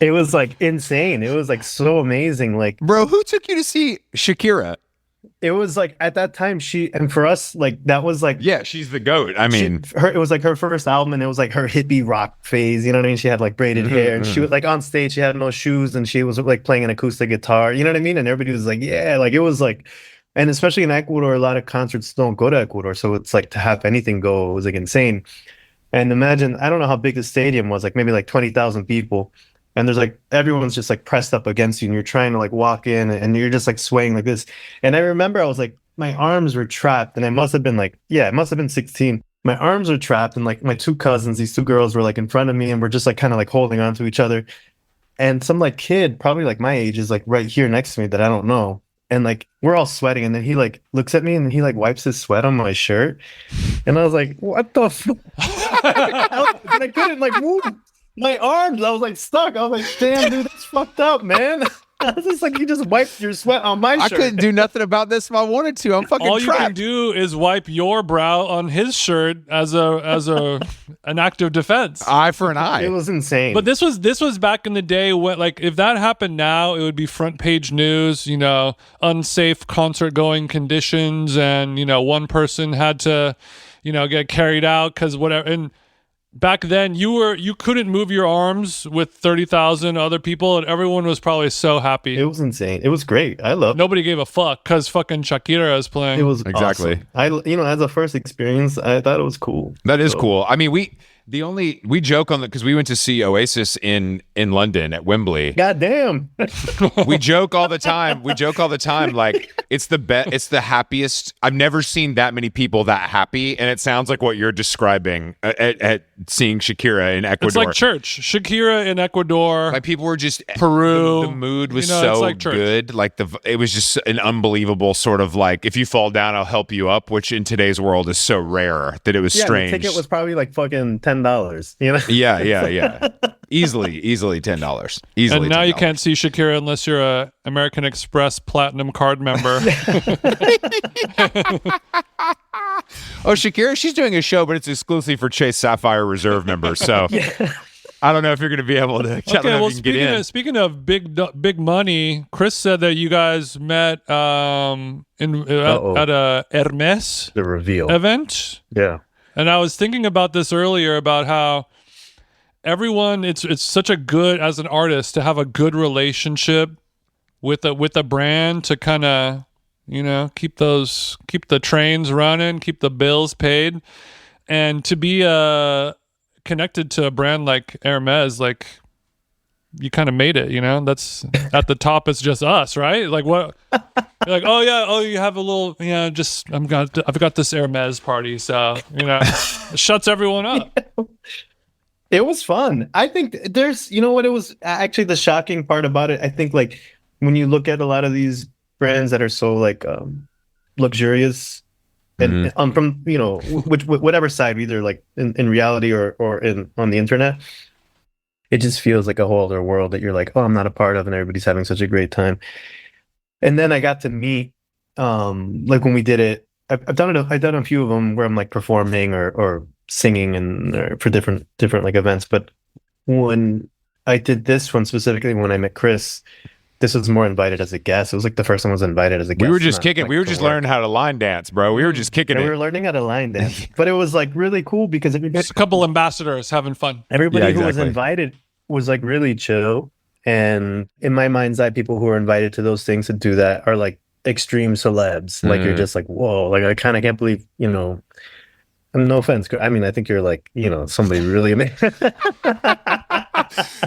it was like insane. It was like so amazing. Like, bro, who took you to see Shakira? It was like at that time and for us, like that was like, yeah, she's the GOAT. I mean, it was like her first album, and it was like her hippie rock phase. You know what I mean? She had like braided hair, and she was like on stage. She had no shoes, and she was like playing an acoustic guitar. You know what I mean? And everybody was like, yeah, like it was like, and especially in Ecuador, a lot of concerts don't go to Ecuador, so it's like to have anything go was like insane. And imagine, I don't know how big the stadium was, like maybe like 20,000 people. And there's like, everyone's just like pressed up against you, and you're trying to like walk in, and you're just like swaying like this. And I remember I was like, my arms were trapped, and I must have been like, it must have been 16. My arms were trapped, and like my two cousins, these two girls were like in front of me, and we're just like kind of like holding on to each other. And some like kid, probably like my age, is like right here next to me that I don't know. And like, we're all sweating, and then he like looks at me, and he like wipes his sweat on my shirt. And I was like, what the fuck? And I couldn't like move my arms. I was like stuck. I was like, damn, dude, that's fucked up, man. I was just like, you just wiped your sweat on my shirt. I couldn't do nothing about this if I wanted to. I'm fucking all trapped. You can do is wipe your brow on his shirt as an act of defense. Eye for an eye. It was insane. But this was back in the day when, like, if that happened now, it would be front page news. You know, unsafe concert going conditions, and one person had to, get carried out because whatever. And back then, you couldn't move your arms with 30,000 other people, and everyone was probably so happy. It was insane. It was great. I loved it. Nobody gave a fuck because fucking Shakira is playing. It was exactly awesome. As a first experience, I thought it was cool. That is cool. I mean, We joke on because we went to see Oasis in London at Wembley. God damn. We joke all the time. Like it's the happiest. I've never seen that many people that happy, and it sounds like what you're describing at seeing Shakira in Ecuador. It's like church. Shakira in Ecuador. Like people were just Peru. The mood was it's like good. Like it was just an unbelievable sort of like, if you fall down, I'll help you up, which in today's world is so rare that it was strange. The ticket was probably like fucking $10. You know? Yeah. Easily $10. Easily. And now $10. you can't see Shakira unless you're a American Express Platinum card member. Oh, Shakira, she's doing a show, but it's exclusively for Chase Sapphire Reserve members. So I don't know if you're going to be able to. Okay, well, speaking of big money, Chris said that you guys met at a Hermès the reveal event. Yeah, and I was thinking about this earlier about how everyone it's such a good, as an artist, to have a good relationship with a brand to kind of, keep the trains running, keep the bills paid, and to be connected to a brand like Hermès, like you kind of made it, that's at the top. It's just us, right? Like what? You're like, you have a little, I've got this Hermès party, so it shuts everyone up. It was fun. I think there's, what it was actually the shocking part about it. I think like when you look at a lot of these brands that are so like luxurious, and from whatever side, either like in reality or on the internet, it just feels like a whole other world that you're like, oh, I'm not a part of, and everybody's having such a great time. And then I got to meet, like when we did it, I've done a few of them where I'm like performing or singing and for different like events. But when I did this one specifically, when I met Chris, this was more invited as a guest. It was like the first one was invited as a guest. We were just kicking. Like, we were just learning how to line dance, bro. We were just kicking it. We were learning how to line dance. But it was like really cool because just a couple ambassadors having fun. Everybody who was invited was like really chill. And in my mind's eye, people who are invited to those things to do that are like extreme celebs. Like you're just like, whoa, like I kind of can't believe, no offense. I mean, I think you're like, somebody really amazing.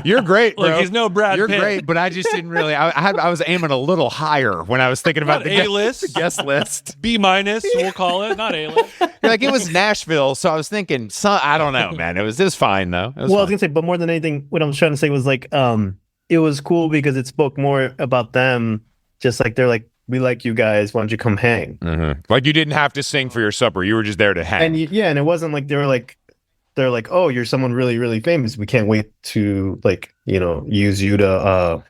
You're great, bro. Look, he's no Brad You're Pitt. great, but I just didn't really. I was aiming a little higher when I was thinking about the A-list, guest list. B-, we'll call it, not A-list. You're like, it was Nashville, so I was thinking. I don't know, man. It was fine though. I was gonna say, but more than anything, what I was trying to say was like, it was cool because it spoke more about them. Just like they're like, we like you guys. Why don't you come hang? Like you didn't have to sing for your supper. You were just there to hang. And and it wasn't like they're like, oh, you're someone really, really famous. We can't wait to like, use you to,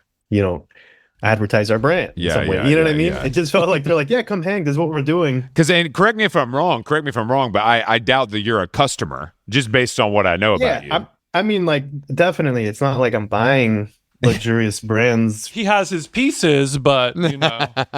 advertise our brand in some way. You know what I mean? Yeah. It just felt like they're like, yeah, come hang. This is what we're doing. Because, and correct me if I'm wrong, but I doubt that you're a customer just based on what I know about you. I mean, like, definitely. It's not like I'm buying luxurious brands. He has his pieces, but but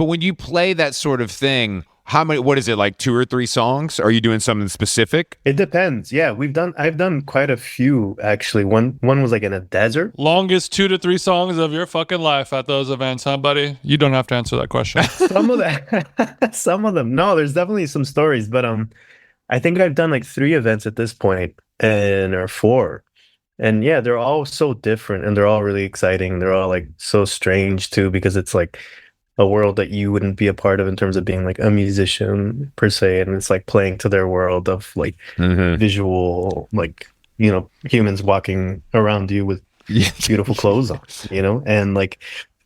when you play that sort of thing, what is it, like 2 or 3 songs? Are you doing something specific? It depends. Yeah, I've done quite a few actually. One was like in a desert. Longest 2 to 3 songs of your fucking life at those events, huh, buddy? You don't have to answer that question. Some of them. No, there's definitely some stories, but I think I've done like 3 events at this point, or 4. And yeah, they're all so different and they're all really exciting. They're all like so strange too, because it's like a world that you wouldn't be a part of in terms of being like a musician per se. And it's like playing to their world of like visual, like, humans walking around you with beautiful clothes on, and like,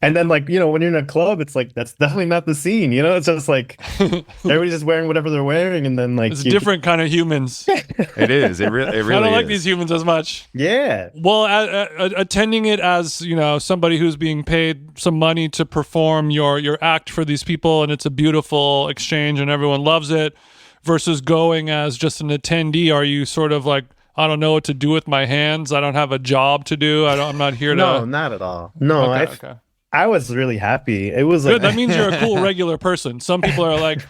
and then like, when you're in a club, it's like, that's definitely not the scene, it's just like, everybody's just wearing whatever they're wearing. And then like, it's different kind of humans. It is. It really I don't like these humans as much. Yeah. Well, attending it as, somebody who's being paid some money to perform your act for these people, and it's a beautiful exchange and everyone loves it, versus going as just an attendee. Are you sort of like, I don't know what to do with my hands. I don't have a job to do. I'm not here to. No, not at all. No, okay. I was really happy. It was like Good. That means you're a cool regular person. Some people are like,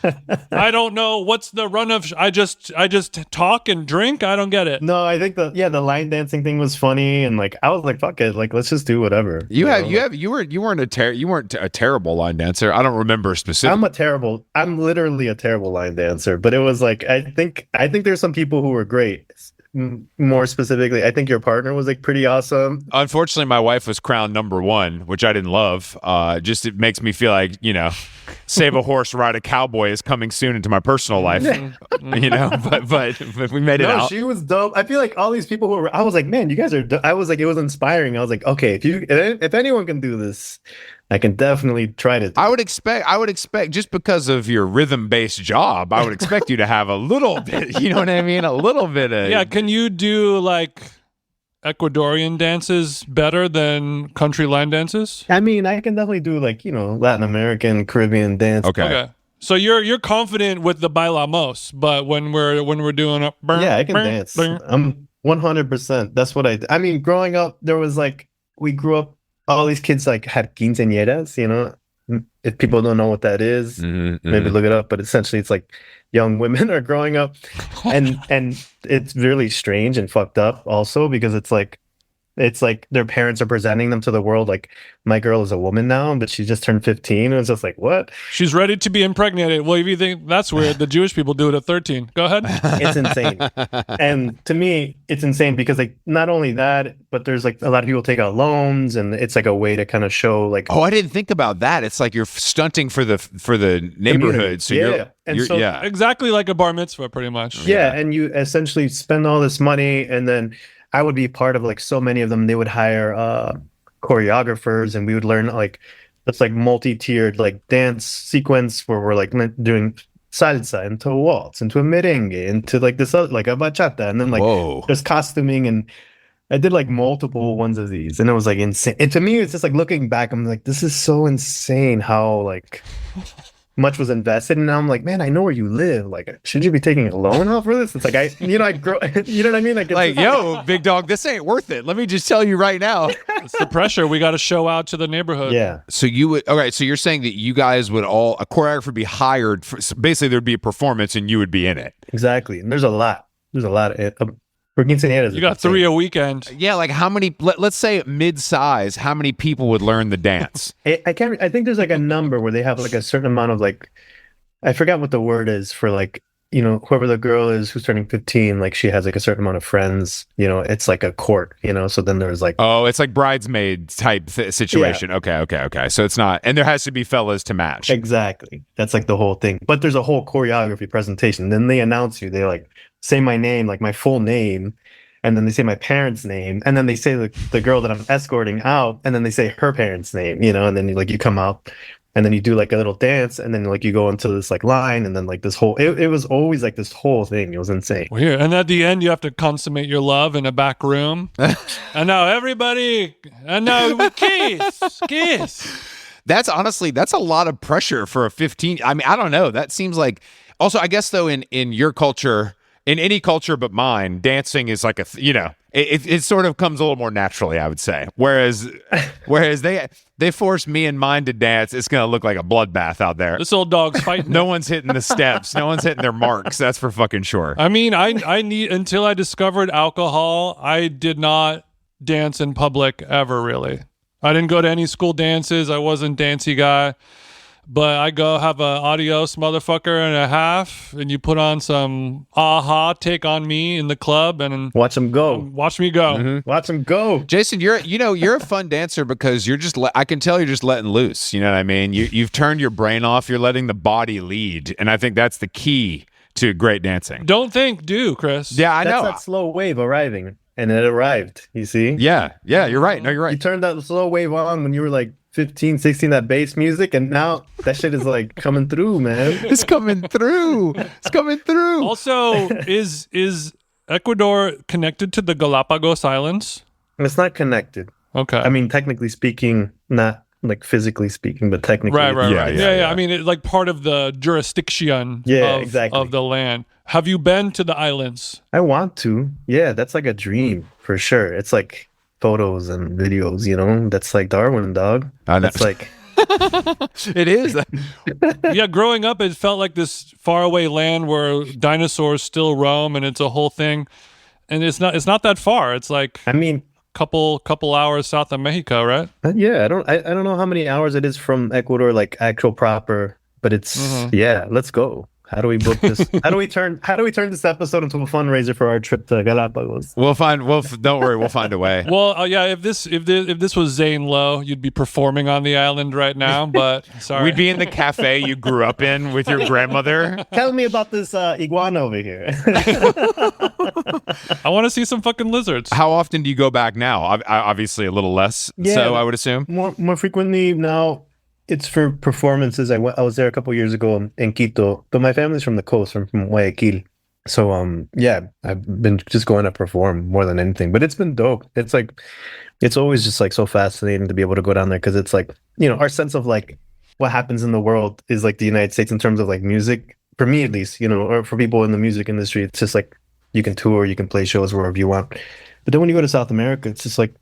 I don't know what's the run of. I just talk and drink. I don't get it. no, I think the line dancing thing was funny, and like I was like, fuck it, like let's just do whatever. You weren't a terrible line dancer. I don't remember specifically. I'm literally a terrible line dancer, but it was like I think there's some people who were great. More specifically, I think your partner was like pretty awesome. Unfortunately, my wife was crowned number one, which I didn't love. Just it makes me feel like, save a horse, ride a cowboy is coming soon into my personal life. But we made it out. She was dope. I feel like all these people I was like, man, you guys are. I was like, it was inspiring. I was like, okay, if anyone can do this, I can definitely try to. I would expect just because of your rhythm-based job, I would expect you to have a little bit. You know what I mean? A little bit of. Yeah. Can you do like Ecuadorian dances better than country line dances? I mean, I can definitely do like Latin American, Caribbean dance. Okay. So you're confident with the bailamos, but when we're doing a I can dance. I'm 100%. That's what I mean, growing up, there was like we grew up. All these kids like had quinceañeras, If people don't know what that is, maybe look it up. But essentially, it's like young women are growing up, and it's really strange and fucked up also because it's like their parents are presenting them to the world like my girl is a woman now, but she just turned 15. And it's just like, what? She's ready to be impregnated. Well, if you think that's weird, the Jewish people do it at 13. Go ahead. It's insane. And to me, it's insane because like not only that, but there's like a lot of people take out loans, and it's like a way to kind of show like, oh, I didn't think about that. It's like you're stunting for the neighborhood. So you're exactly like a bar mitzvah, pretty much. Yeah, and you essentially spend all this money, and then I would be part of like so many of them. They would hire choreographers, and we would learn like this like multi-tiered like dance sequence where we're like doing salsa into a waltz, into a merengue, into like this other, like a bachata, and then like there's costuming, and I did like multiple ones of these, and it was like insane. And to me, it's just like looking back, I'm like, this is so insane how like much was invested, and now I'm like, man, I know where you live. Like, should you be taking a loan out for this? It's like I grow. You know what I mean? Like, yo, big dog, this ain't worth it. Let me just tell you right now. It's the pressure. We got to show out to the neighborhood. Yeah. So so you're saying that you guys would a choreographer be hired for, so basically there'd be a performance and you would be in it. Exactly. And there's a lot for quinceañeras. You got 3 a weekend. Yeah, like how many? Let's say mid-size. How many people would learn the dance? I think there's like a number where they have like a certain amount of like, I forgot what the word is for like, whoever the girl is who's turning 15, like she has like a certain amount of friends. It's like a court. So then there's like, oh, it's like bridesmaid type situation. Yeah. Okay. So it's not, and there has to be fellas to match. Exactly. That's like the whole thing. But there's a whole choreography presentation. Then they announce you. They like say my name, like my full name, and then they say my parents' name, and then they say the girl that I'm escorting out, and then they say her parents' name, and then you come out, and then you do like a little dance, and then like you go into this like line, and then like this whole it was always like this whole thing. It was insane. Weird. And at the end, you have to consummate your love in a back room. And now everybody, kiss. That's a lot of pressure for a 15. I mean, I don't know. That seems like. Also, I guess though, in your culture. In any culture but mine, dancing is like it sort of comes a little more naturally, I would say. Whereas they force me and mine to dance, it's gonna look like a bloodbath out there. This old dog's fighting. No one's hitting the steps. No one's hitting their marks. That's for fucking sure. I mean, I need until I discovered alcohol, I did not dance in public ever. Really, I didn't go to any school dances. I wasn't a dancey guy. But I go have a adios motherfucker and a half, and you put on some aha, take on me in the club, and watch them go. Watch me go. Mm-hmm. Watch them go. Jason, you're a fun dancer because you're just I can tell you're just letting loose. You know what I mean? You've turned your brain off. You're letting the body lead, and I think that's the key to great dancing. Don't think, do, Chris. Yeah, I know. That's that slow wave arriving, and it arrived. You see? Yeah, you're right. No, you're right. You turned that slow wave on when you were like 15, 16, that bass music, and now that shit is like coming through, man. It's coming through. Also, is Ecuador connected to the Galapagos Islands? It's not connected. Okay. I mean, technically speaking, not like physically speaking, but technically. Right. Yeah. I mean, it's like part of the jurisdiction exactly. of the land. Have you been to the islands? I want to. Yeah, that's like a dream for sure. It's like photos and videos, you know? That's like Darwin, dog. I know. That's like It is. Yeah, growing up, it felt like this faraway land where dinosaurs still roam, and it's a whole thing. And it's not that far. It's like I mean, couple hours south of Mexico, right? yeah, I don't know how many hours it is from Ecuador, like actual proper, but it's yeah, let's go. How do we book this? How do we turn this episode into a fundraiser for our trip to Galapagos? Don't worry, we'll find a way. Well, yeah, if this was Zane Lowe, you'd be performing on the island right now, but sorry. We'd be in the cafe you grew up in with your grandmother. Tell me about this iguana over here. I want to see some fucking lizards. How often do you go back now? Obviously a little less, so I would assume. More frequently now. It's for performances. I was there a couple years ago in Quito, but my family's from the coast. I'm from Guayaquil. So, yeah, I've been just going to perform more than anything, but it's been dope. It's like, it's always just like so fascinating to be able to go down there because it's like, you know, our sense of like what happens in the world is like the United States in terms of like music, for me at least, you know, or for people in the music industry. It's just like you can tour, you can play shows wherever you want. But then when you go to South America, it's just like,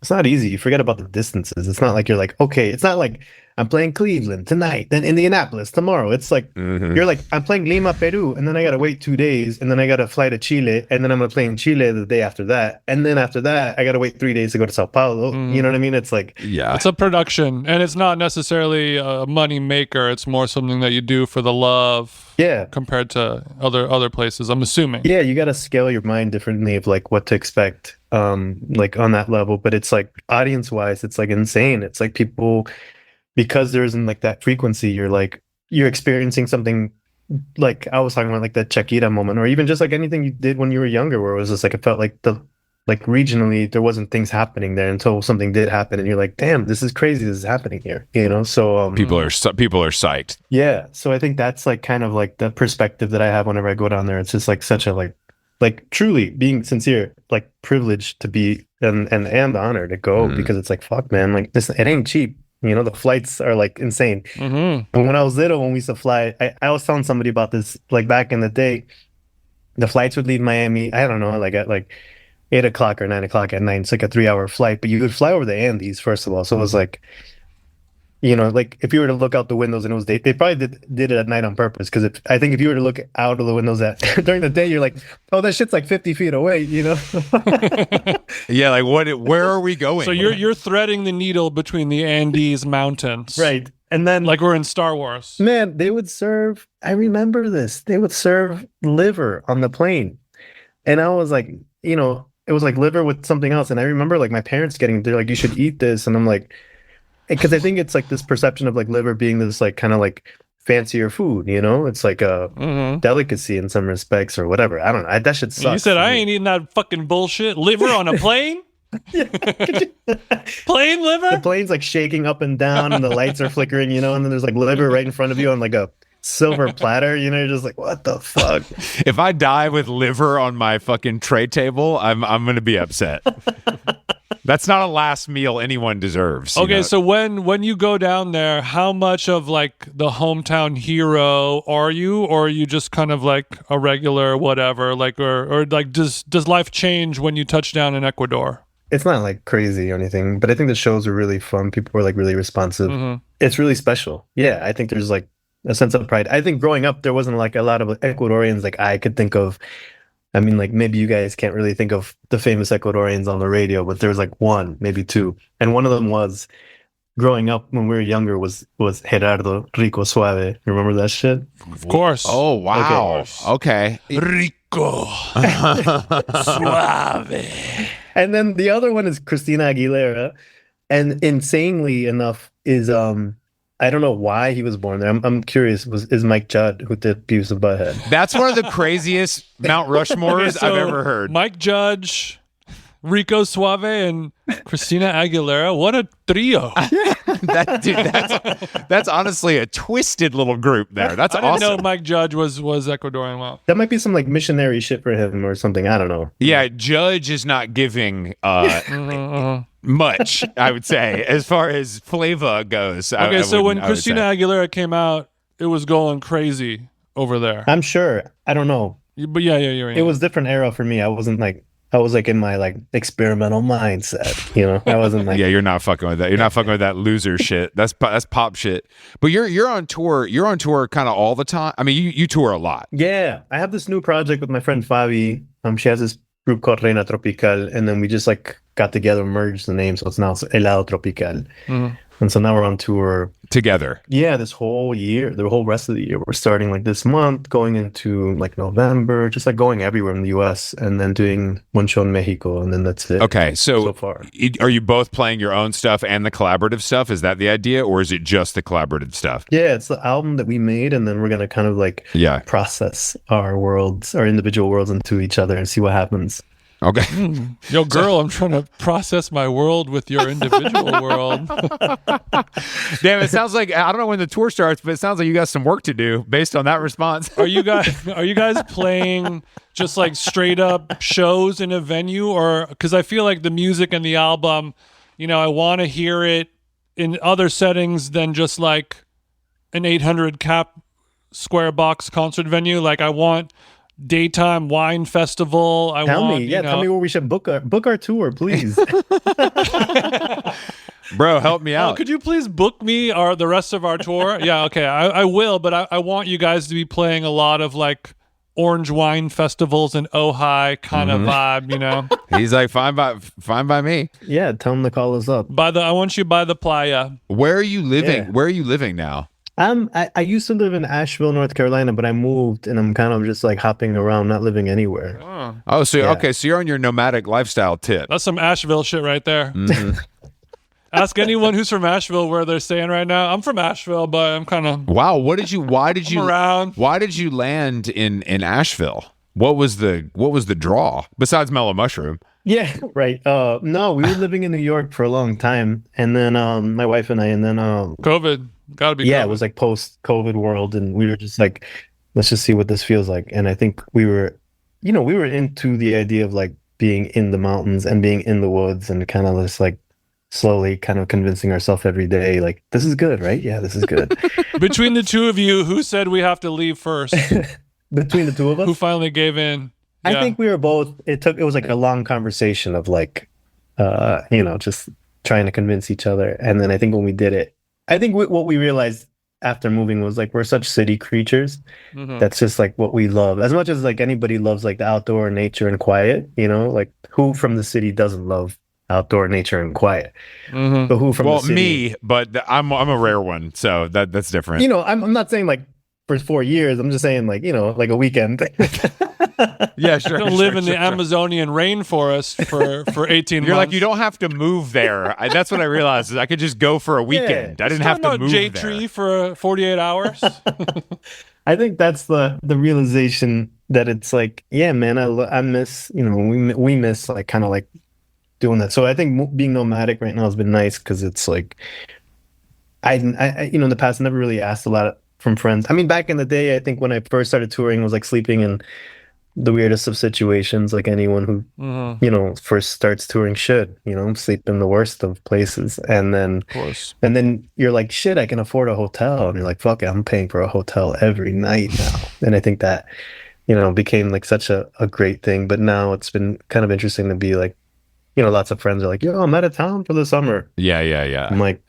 it's not easy. You forget about the distances. It's not like you're like, okay, it's not like I'm playing Cleveland tonight, then Indianapolis tomorrow. It's like, you're like, I'm playing Lima, Peru, and then I got to wait 2 days, and then I got to fly to Chile, and then I'm going to play in Chile the day after that. And then after that, I got to wait 3 days to go to Sao Paulo. You know what I mean? It's like, yeah, it's a production, and it's not necessarily a money maker. It's more something that you do for the love. Yeah. Compared to other places, I'm assuming. Yeah, you got to scale your mind differently of like what to expect, like on that level. But it's like audience wise, it's like insane. It's like people, because there isn't like that frequency, you're experiencing something like I was talking about, like that Shakira moment, or even just like anything you did when you were younger, where it was just like it felt like regionally there wasn't things happening there until something did happen, and you're like, damn, this is crazy, this is happening here, you know. So people are psyched. Yeah, so I think that's like kind of like the perspective that I have whenever I go down there. It's just like such a like truly being sincere, like privileged to be and the honor to go, because it's like, fuck man, like this, it ain't cheap. You know, the flights are like insane. And when I was little, when we used to fly, I was telling somebody about this, like back in the day, the flights would leave Miami, I don't know, like at like 8 o'clock or 9 o'clock at night. It's like a 3-hour flight, but you would fly over the Andes, first of all. So it was like, you know, like if you were to look out the windows and it was day, they probably did it at night on purpose. Because I think if you were to look out of the windows during the day, you're like, oh, that shit's like 50 feet away, you know? Yeah, like where are we going? So you're threading the needle between the Andes mountains. Right. And then like we're in Star Wars. Man, they would serve, I remember this, they would serve liver on the plane. And I was like, you know, it was like liver with something else. And I remember like my parents they're like, you should eat this. And I'm like, because I think it's like this perception of like liver being this like kind of like fancier food, you know? It's like a delicacy in some respects or whatever. I don't know. That shit sucks. You said I ain't eating that fucking bullshit. Liver on a plane? Plane liver? The plane's like shaking up and down and the lights are flickering, you know? And then there's like liver right in front of you on like a silver platter, you know? You're just like, what the fuck? If I die with liver on my fucking tray table, I'm gonna be upset. That's not a last meal anyone deserves. Okay, so when you go down there, how much of like the hometown hero are you, or are you just kind of like a regular whatever? Like, or like does life change when you touch down in Ecuador? It's not like crazy or anything, but I think the shows are really fun. People were like really responsive. It's really special. Yeah, I think there's like a sense of pride. I think growing up, there wasn't like a lot of Ecuadorians like I could think of. I mean, like maybe you guys can't really think of the famous Ecuadorians on the radio, but there was like one, maybe two. And one of them was growing up when we were younger was Gerardo Rico Suave. You remember that shit? Of course. Oh, wow. Okay. Rico Suave. And then the other one is Christina Aguilera. And insanely enough is I don't know why he was born there. I'm curious. Is Mike Judd who did Beavis and Butthead? That's one of the craest Mount Rushmores I've ever heard. Mike Judge, Rico Suave, and Christina Aguilera. What a trio! That's honestly a twisted little group there. That's awesome. I didn't know Mike Judge was Ecuadorian. Wow. That might be some like missionary shit for him or something. I don't know. Yeah, Judge is not giving much, I would say, as far as flavor goes. Okay, so when Christina Aguilera came out, it was going crazy over there. I'm sure. I don't know. But yeah. It was different era for me. I I was like in my like experimental mindset, you know. I wasn't like Yeah, you're not fucking with that. You're not fucking with that loser shit. That's pop shit. But you're on tour. You're on tour kind of all the time. I mean, you tour a lot. yeah. I have this new project with my friend Fabi. She has this group called Helado Tropical, and then we just like got together, merged the name, so it's now Helado Tropical. And so now we're on tour Together. Yeah, this whole year, the whole rest of the year. We're starting like this month, going into like November, just like going everywhere in the US and then doing one show in Mexico, and then that's it. Okay, so far. Are you both playing your own stuff and the collaborative stuff? Is that the idea, or is it just the collaborative stuff? Yeah, it's the album that we made, and then we're gonna kind of like process our worlds, our individual worlds into each other and see what happens. Okay. Yo, girl, I'm trying to process my world with your individual world. Damn, it sounds like, I don't know when the tour starts, but it sounds like you got some work to do based on that response. Are you guys playing just like straight up shows in a venue, or because I feel like the music and the album, you know, I want to hear it in other settings than just like an 800 cap square box concert venue. Like I want daytime wine festival. Tell me where we should book our tour, please. Bro, help me out. Could you please book me the rest of our tour? Yeah, okay, I will, but I want you guys to be playing a lot of like orange wine festivals and Ojai kind of vibe, you know. He's like, fine by me. Yeah, tell him to call us up. I want you by the playa. Where are you living? Yeah. Where are you living now? I used to live in Asheville, North Carolina, but I moved and I'm kind of just like hopping around, not living anywhere. Oh, so okay, so you're on your nomadic lifestyle tip. That's some Asheville shit right there. Ask anyone who's from Asheville where they're staying right now. I'm from Asheville, but I'm kind of Wow. Why did you around. Why did you land in Asheville? What was the draw besides Mellow Mushroom? Yeah, right. No, we were living in New York for a long time, and then my wife and I, and then COVID. Gotta be yeah, COVID. it was like post-COVID world, and we were just like, let's just see what this feels like. And I think we were into the idea of like being in the mountains and being in the woods and kind of just like slowly kind of convincing ourselves every day, like, this is good, right? Yeah, this is good. Between the two of you, who said we have to leave first? Between the two of us? Who finally gave in? I think we were both, it was like a long conversation of like, just trying to convince each other. And then I think when we did it, I think what we realized after moving was like, we're such city creatures. That's just like what we love. As much as like anybody loves like the outdoor nature and quiet, you know, like who from the city doesn't love outdoor nature and quiet? But who from the city? Me, but I'm a rare one. So that's different. You know, I'm not saying like for 4 years. I'm just saying like, you know, like a weekend. Yeah, sure. Don't live in the Amazonian rainforest for 18 months. You're like, you don't have to move there. That's what I realized is I could just go for a weekend. I didn't have to move there. J-Tree for 48 hours. I think that's the realization that it's like, yeah, man, I miss, you know, we miss like kind of like doing that. So I think being nomadic right now has been nice because it's like, I you know, in the past, I never really asked a lot from friends. I mean, back in the day, I think when I first started touring, I was like sleeping in the weirdest of situations, like anyone who, you know, first starts touring should, you know, sleep in the worst of places. And then, Of course. and then you're like, shit, I can afford a hotel. And you're like, fuck it, I'm paying for a hotel every night now. And I think that, you know, became like such a great thing. But now it's been kind of interesting to be like, you know, lots of friends are like, yo, I'm out of town for the summer. Yeah. I'm like,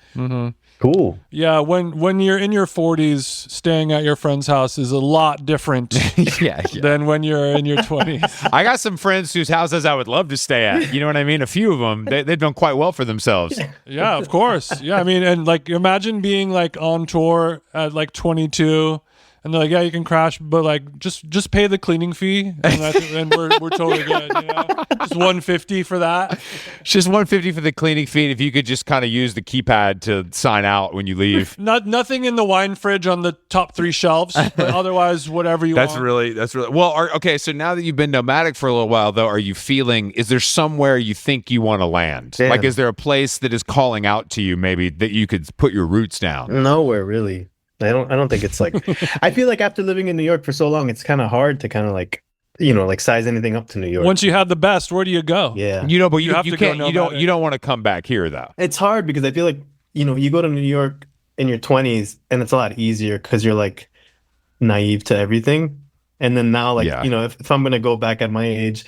cool. Yeah, when you're in your 40s, staying at your friend's house is a lot different yeah. than when you're in your 20s. I got some friends whose houses I would love to stay at. You know what I mean? A few of them, they've done quite well for themselves. Yeah, of course. Yeah, I mean, and like imagine being like on tour at like 22 and they're like, yeah, you can crash, but like just pay the cleaning fee and we're totally good, you know? Just $150 for that. It's just $150 for the cleaning fee. If you could just kind of use the keypad to sign out when you leave. Nothing in the wine fridge on the top 3 shelves, but otherwise whatever you want. That's really well. Okay, so now that you've been nomadic for a little while, though, are you feeling? Is there somewhere you think you want to land? Damn. Like, is there a place that is calling out to you, maybe that you could put your roots down? Nowhere really. I don't think it's like, I feel like after living in New York for so long, it's kind of hard to kind of like, you know, like size anything up to New York. Once you have the best, where do you go? Yeah. You know, but You you have to go can't. nomadic. You don't want to come back here, though. It's hard because I feel like, you know, you go to New York in your 20s and it's a lot easier because you're like naive to everything. And then now, like, Yeah. you know, if I'm going to go back at my age,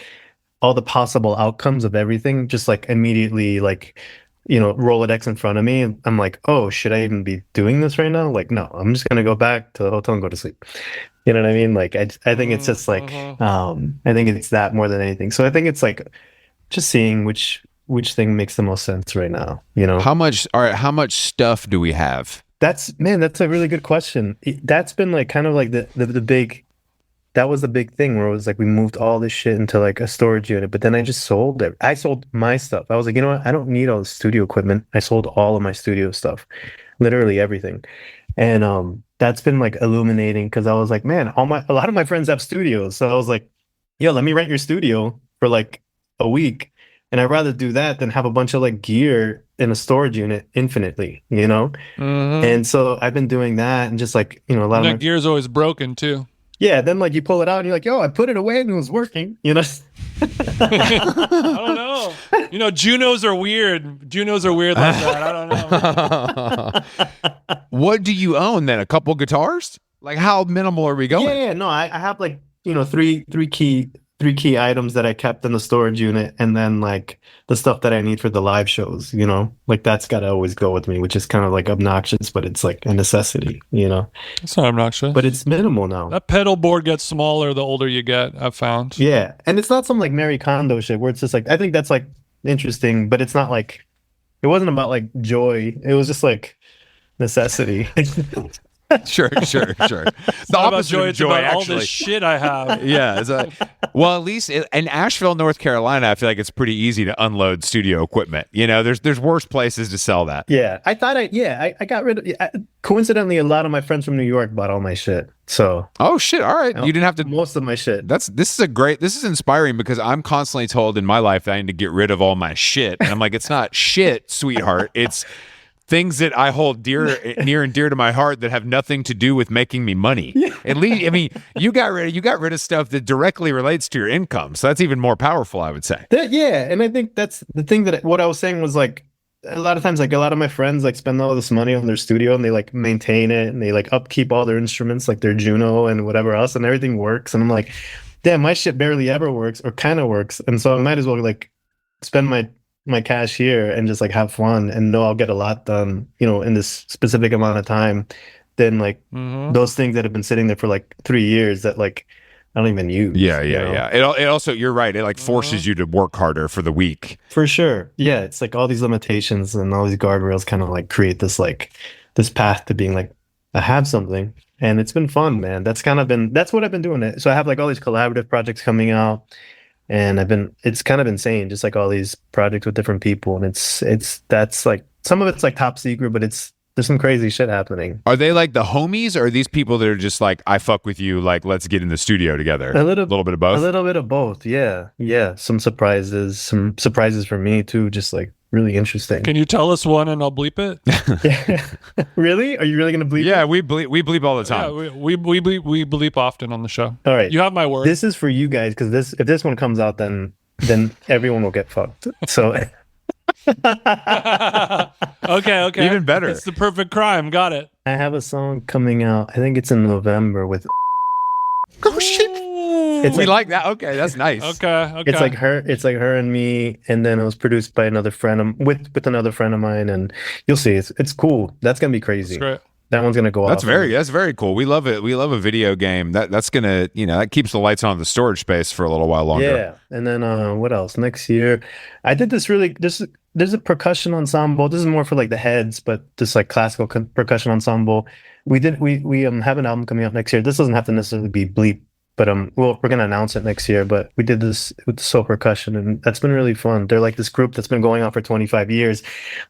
all the possible outcomes of everything just like immediately like, Rolodex in front of me. And I'm like, oh, should I even be doing this right now? Like, no, I'm just gonna go back to the hotel and go to sleep. You know what I mean? Like, I think it's just like, I think it's that more than anything. So I think it's like just seeing which thing makes the most sense right now, How much stuff do we have? That's a really good question. That's been like kind of like the big, that was the big thing where it was like we moved all this shit into like a storage unit, but then I just sold it. I sold my stuff. I was like, you know what? I don't need all the studio equipment. I sold all of my studio stuff, literally everything. And that's been like illuminating because I was like, man, a lot of my friends have studios. So I was like, yo, let me rent your studio for like a week. And I'd rather do that than have a bunch of like gear in a storage unit infinitely, And so I've been doing that and just like, a lot of that gear's always broken too. Yeah, then like you pull it out and you're like, yo, I put it away and it was working, I don't know. Junos are weird. Junos are weird like that. I don't know. What do you own then? A couple guitars? Like how minimal are we going? Yeah, no, I have like, three key items that I kept in the storage unit, and then like the stuff that I need for the live shows, like that's got to always go with me, which is kind of like obnoxious, but it's like a necessity, It's not obnoxious, but it's minimal now. That pedal board gets smaller the older you get, I've found. Yeah, and it's not some like Mary Kondo shit where it's just like, I think that's like interesting, but it's not like, it wasn't about like joy. It was just like necessity. Sure. The opposite of joy, actually. All this shit I have. Yeah. Well, at least in Asheville, North Carolina, I feel like it's pretty easy to unload studio equipment. There's worse places to sell that. Yeah, I thought I got rid of. Coincidentally, a lot of my friends from New York bought all my shit. So. Oh shit! All right, you didn't have to. Most of my shit. This is inspiring because I'm constantly told in my life that I need to get rid of all my shit, and I'm like, it's not shit, sweetheart. It's things that I hold near and dear to my heart that have nothing to do with making me money. Yeah. At least, I mean, you got rid of stuff that directly relates to your income. So that's even more powerful, I would say. Yeah, and I think that's the thing that what I was saying was like a lot of times, like a lot of my friends like spend all this money on their studio and they like maintain it and they like upkeep all their instruments, like their Juno and whatever else, and everything works. And I'm like, damn, my shit barely ever works or kind of works, and so I might as well like spend my cash here and just like have fun and know I'll get a lot done, in this specific amount of time than like those things that have been sitting there for like 3 years that like I don't even use. Yeah. It also, you're right. It like forces you to work harder for the week. For sure. Yeah. It's like all these limitations and all these guardrails kind of like create this path to being like, I have something, and it's been fun, man. That's what I've been doing. So I have like all these collaborative projects coming out. And it's kind of insane, just like all these projects with different people. And that's like, some of it's like top secret, but there's some crazy shit happening. Are they like the homies, or are these people that are just like, I fuck with you, like, let's get in the studio together? A little bit of both. A little bit of both. Yeah. Some surprises for me too. Just like really interesting. Can you tell us one and I'll bleep it? Yeah. Really? Are you really going to bleep? Yeah, we bleep all the time. Yeah, we bleep often on the show. All right. You have my word. This is for you guys, because if this one comes out, then everyone will get fucked. So. Okay. Even better. It's the perfect crime. Got it. I have a song coming out. I think it's in November with. Oh shit! We like that. Okay, that's nice. Okay. It's like her and me, and then it was produced by another friend with another friend of mine, and you'll see. It's cool. That's gonna be crazy. That's great. That one's gonna go off. That's very cool. We love it. We love a video game that's gonna, that keeps the lights on in the storage space for a little while longer. Yeah. And then what else? Next year, I did this there's a percussion ensemble. This is more for like the heads, but this like classical percussion ensemble. We have an album coming out next year. This doesn't have to necessarily be bleep, but we're gonna announce it next year. But we did this with the soul percussion, and that's been really fun. They're like this group that's been going on for 25 years.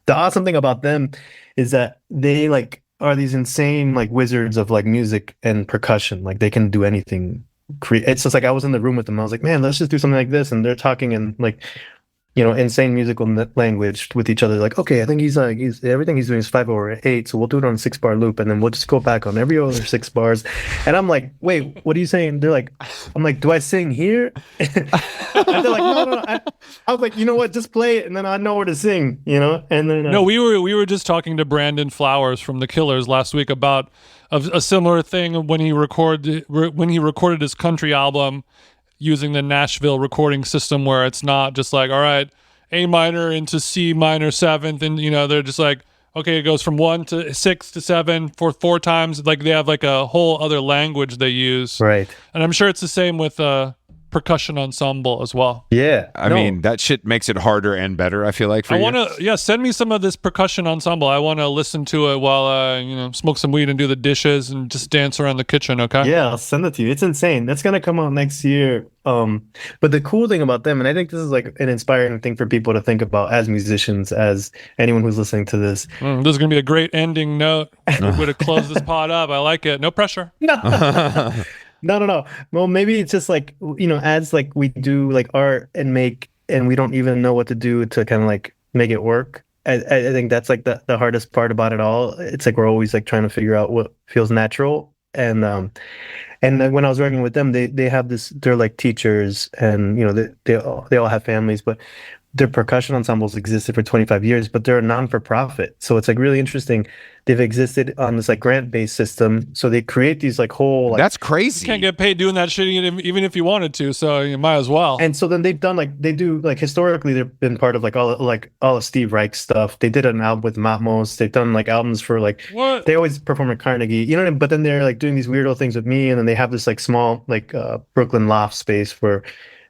The awesome thing about them is that they like are these insane like wizards of like music and percussion. Like they can do anything. It's just like I was in the room with them. I was like, man, let's just do something like this, and they're talking in like, insane musical language with each other. Like, okay, I think he's everything he's doing is 5/8, so we'll do it on a 6-bar loop, and then we'll just go back on every other 6 bars. And I'm like, wait, what are you saying? They're like, I'm like, do I sing here? And they're like, no. I was like, you know what? Just play it, and then I know where to sing. And then no, we were just talking to Brandon Flowers from the Killers last week about a similar thing when he recorded his country album. using the Nashville recording system where it's not just like, all right, A minor into C minor seventh, and they're just like, okay, it goes from 1 to 6 to 7 for 4 times. Like they have like a whole other language they use, Right. And I'm sure it's the same with percussion ensemble as well. Yeah. I mean, that shit makes it harder and better, I feel like, for I you. want to, send me some of this percussion ensemble. I want to listen to it while I, smoke some weed and do the dishes and just dance around the kitchen, okay? Yeah, I'll send it to you. It's insane. That's gonna come out next year. But the cool thing about them, and I think this is like an inspiring thing for people to think about as musicians, as anyone who's listening to this. This is going to be a great ending note. We're going to close this pod up. I like it. No pressure. No. Well, maybe it's just like, as like we do like art and we don't even know what to do to kind of like make it work. I think that's like the hardest part about it all. It's like we're always like trying to figure out what feels natural. And then when I was working with them, they have this, they're like teachers, and they all have families, but their percussion ensembles existed for 25 years, but they're a non-for-profit. So it's like really interesting. They've existed on this like grant-based system. So they create these like whole That's crazy. You can't get paid doing that shit even if you wanted to, so you might as well. And so then they've done historically they've been part of all of Steve Reich's stuff. They did an album with Matmos. They've done like albums for like What? They always perform at Carnegie, but then they're like doing these weirdo things with me, and then they have this like small like Brooklyn loft space where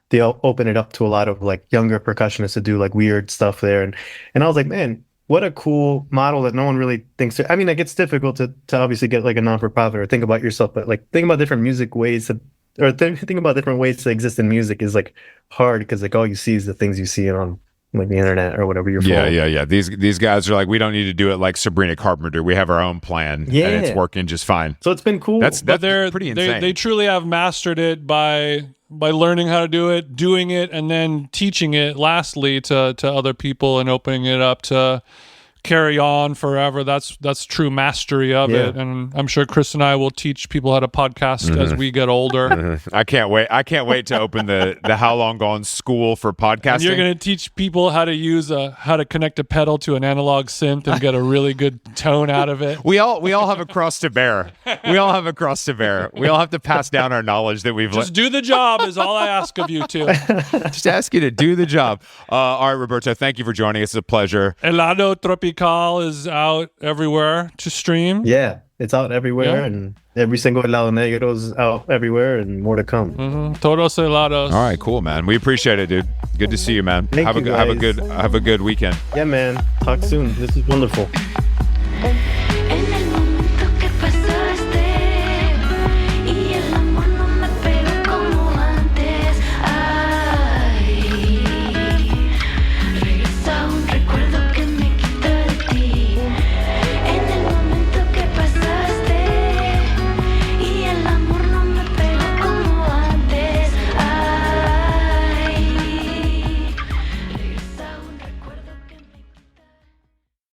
they'll open it up to a lot of like younger percussionists to do like weird stuff there. And I was like, man, what a cool model that no one really thinks. I mean, like it's difficult to obviously get like a non-for-profit or think about yourself, but like think about different music ways think about different ways to exist in music is like hard, because like all you see is the things you see on like the internet or whatever your phone. Yeah. These guys are like, we don't need to do it like Sabrina Carpenter. We have our own plan, and it's working just fine. So it's been cool. That's They're pretty insane. They truly have mastered it by learning how to do it, doing it, and then teaching it lastly to other people and opening it up to carry on forever. That's true mastery of it. And I'm sure Chris and I will teach people how to podcast as we get older. I can't wait to open the How Long Gone School for podcasting. And you're going to teach people how to connect a pedal to an analog synth and get a really good tone out of it. We all have a cross to bear. We all have to pass down our knowledge that we've Just do the job is all I ask of you two. just ask you to do the job. All right, Roberto, thank you for joining us. It's a pleasure. Helado Tropical is out everywhere to stream. Yeah, it's out everywhere, and every single Helado Negro is out everywhere, and more to come. Todos helados. All right, cool, man. We appreciate it, dude. Good to see you, man. Thank you, have a good weekend. Yeah, man. Talk soon. This is wonderful.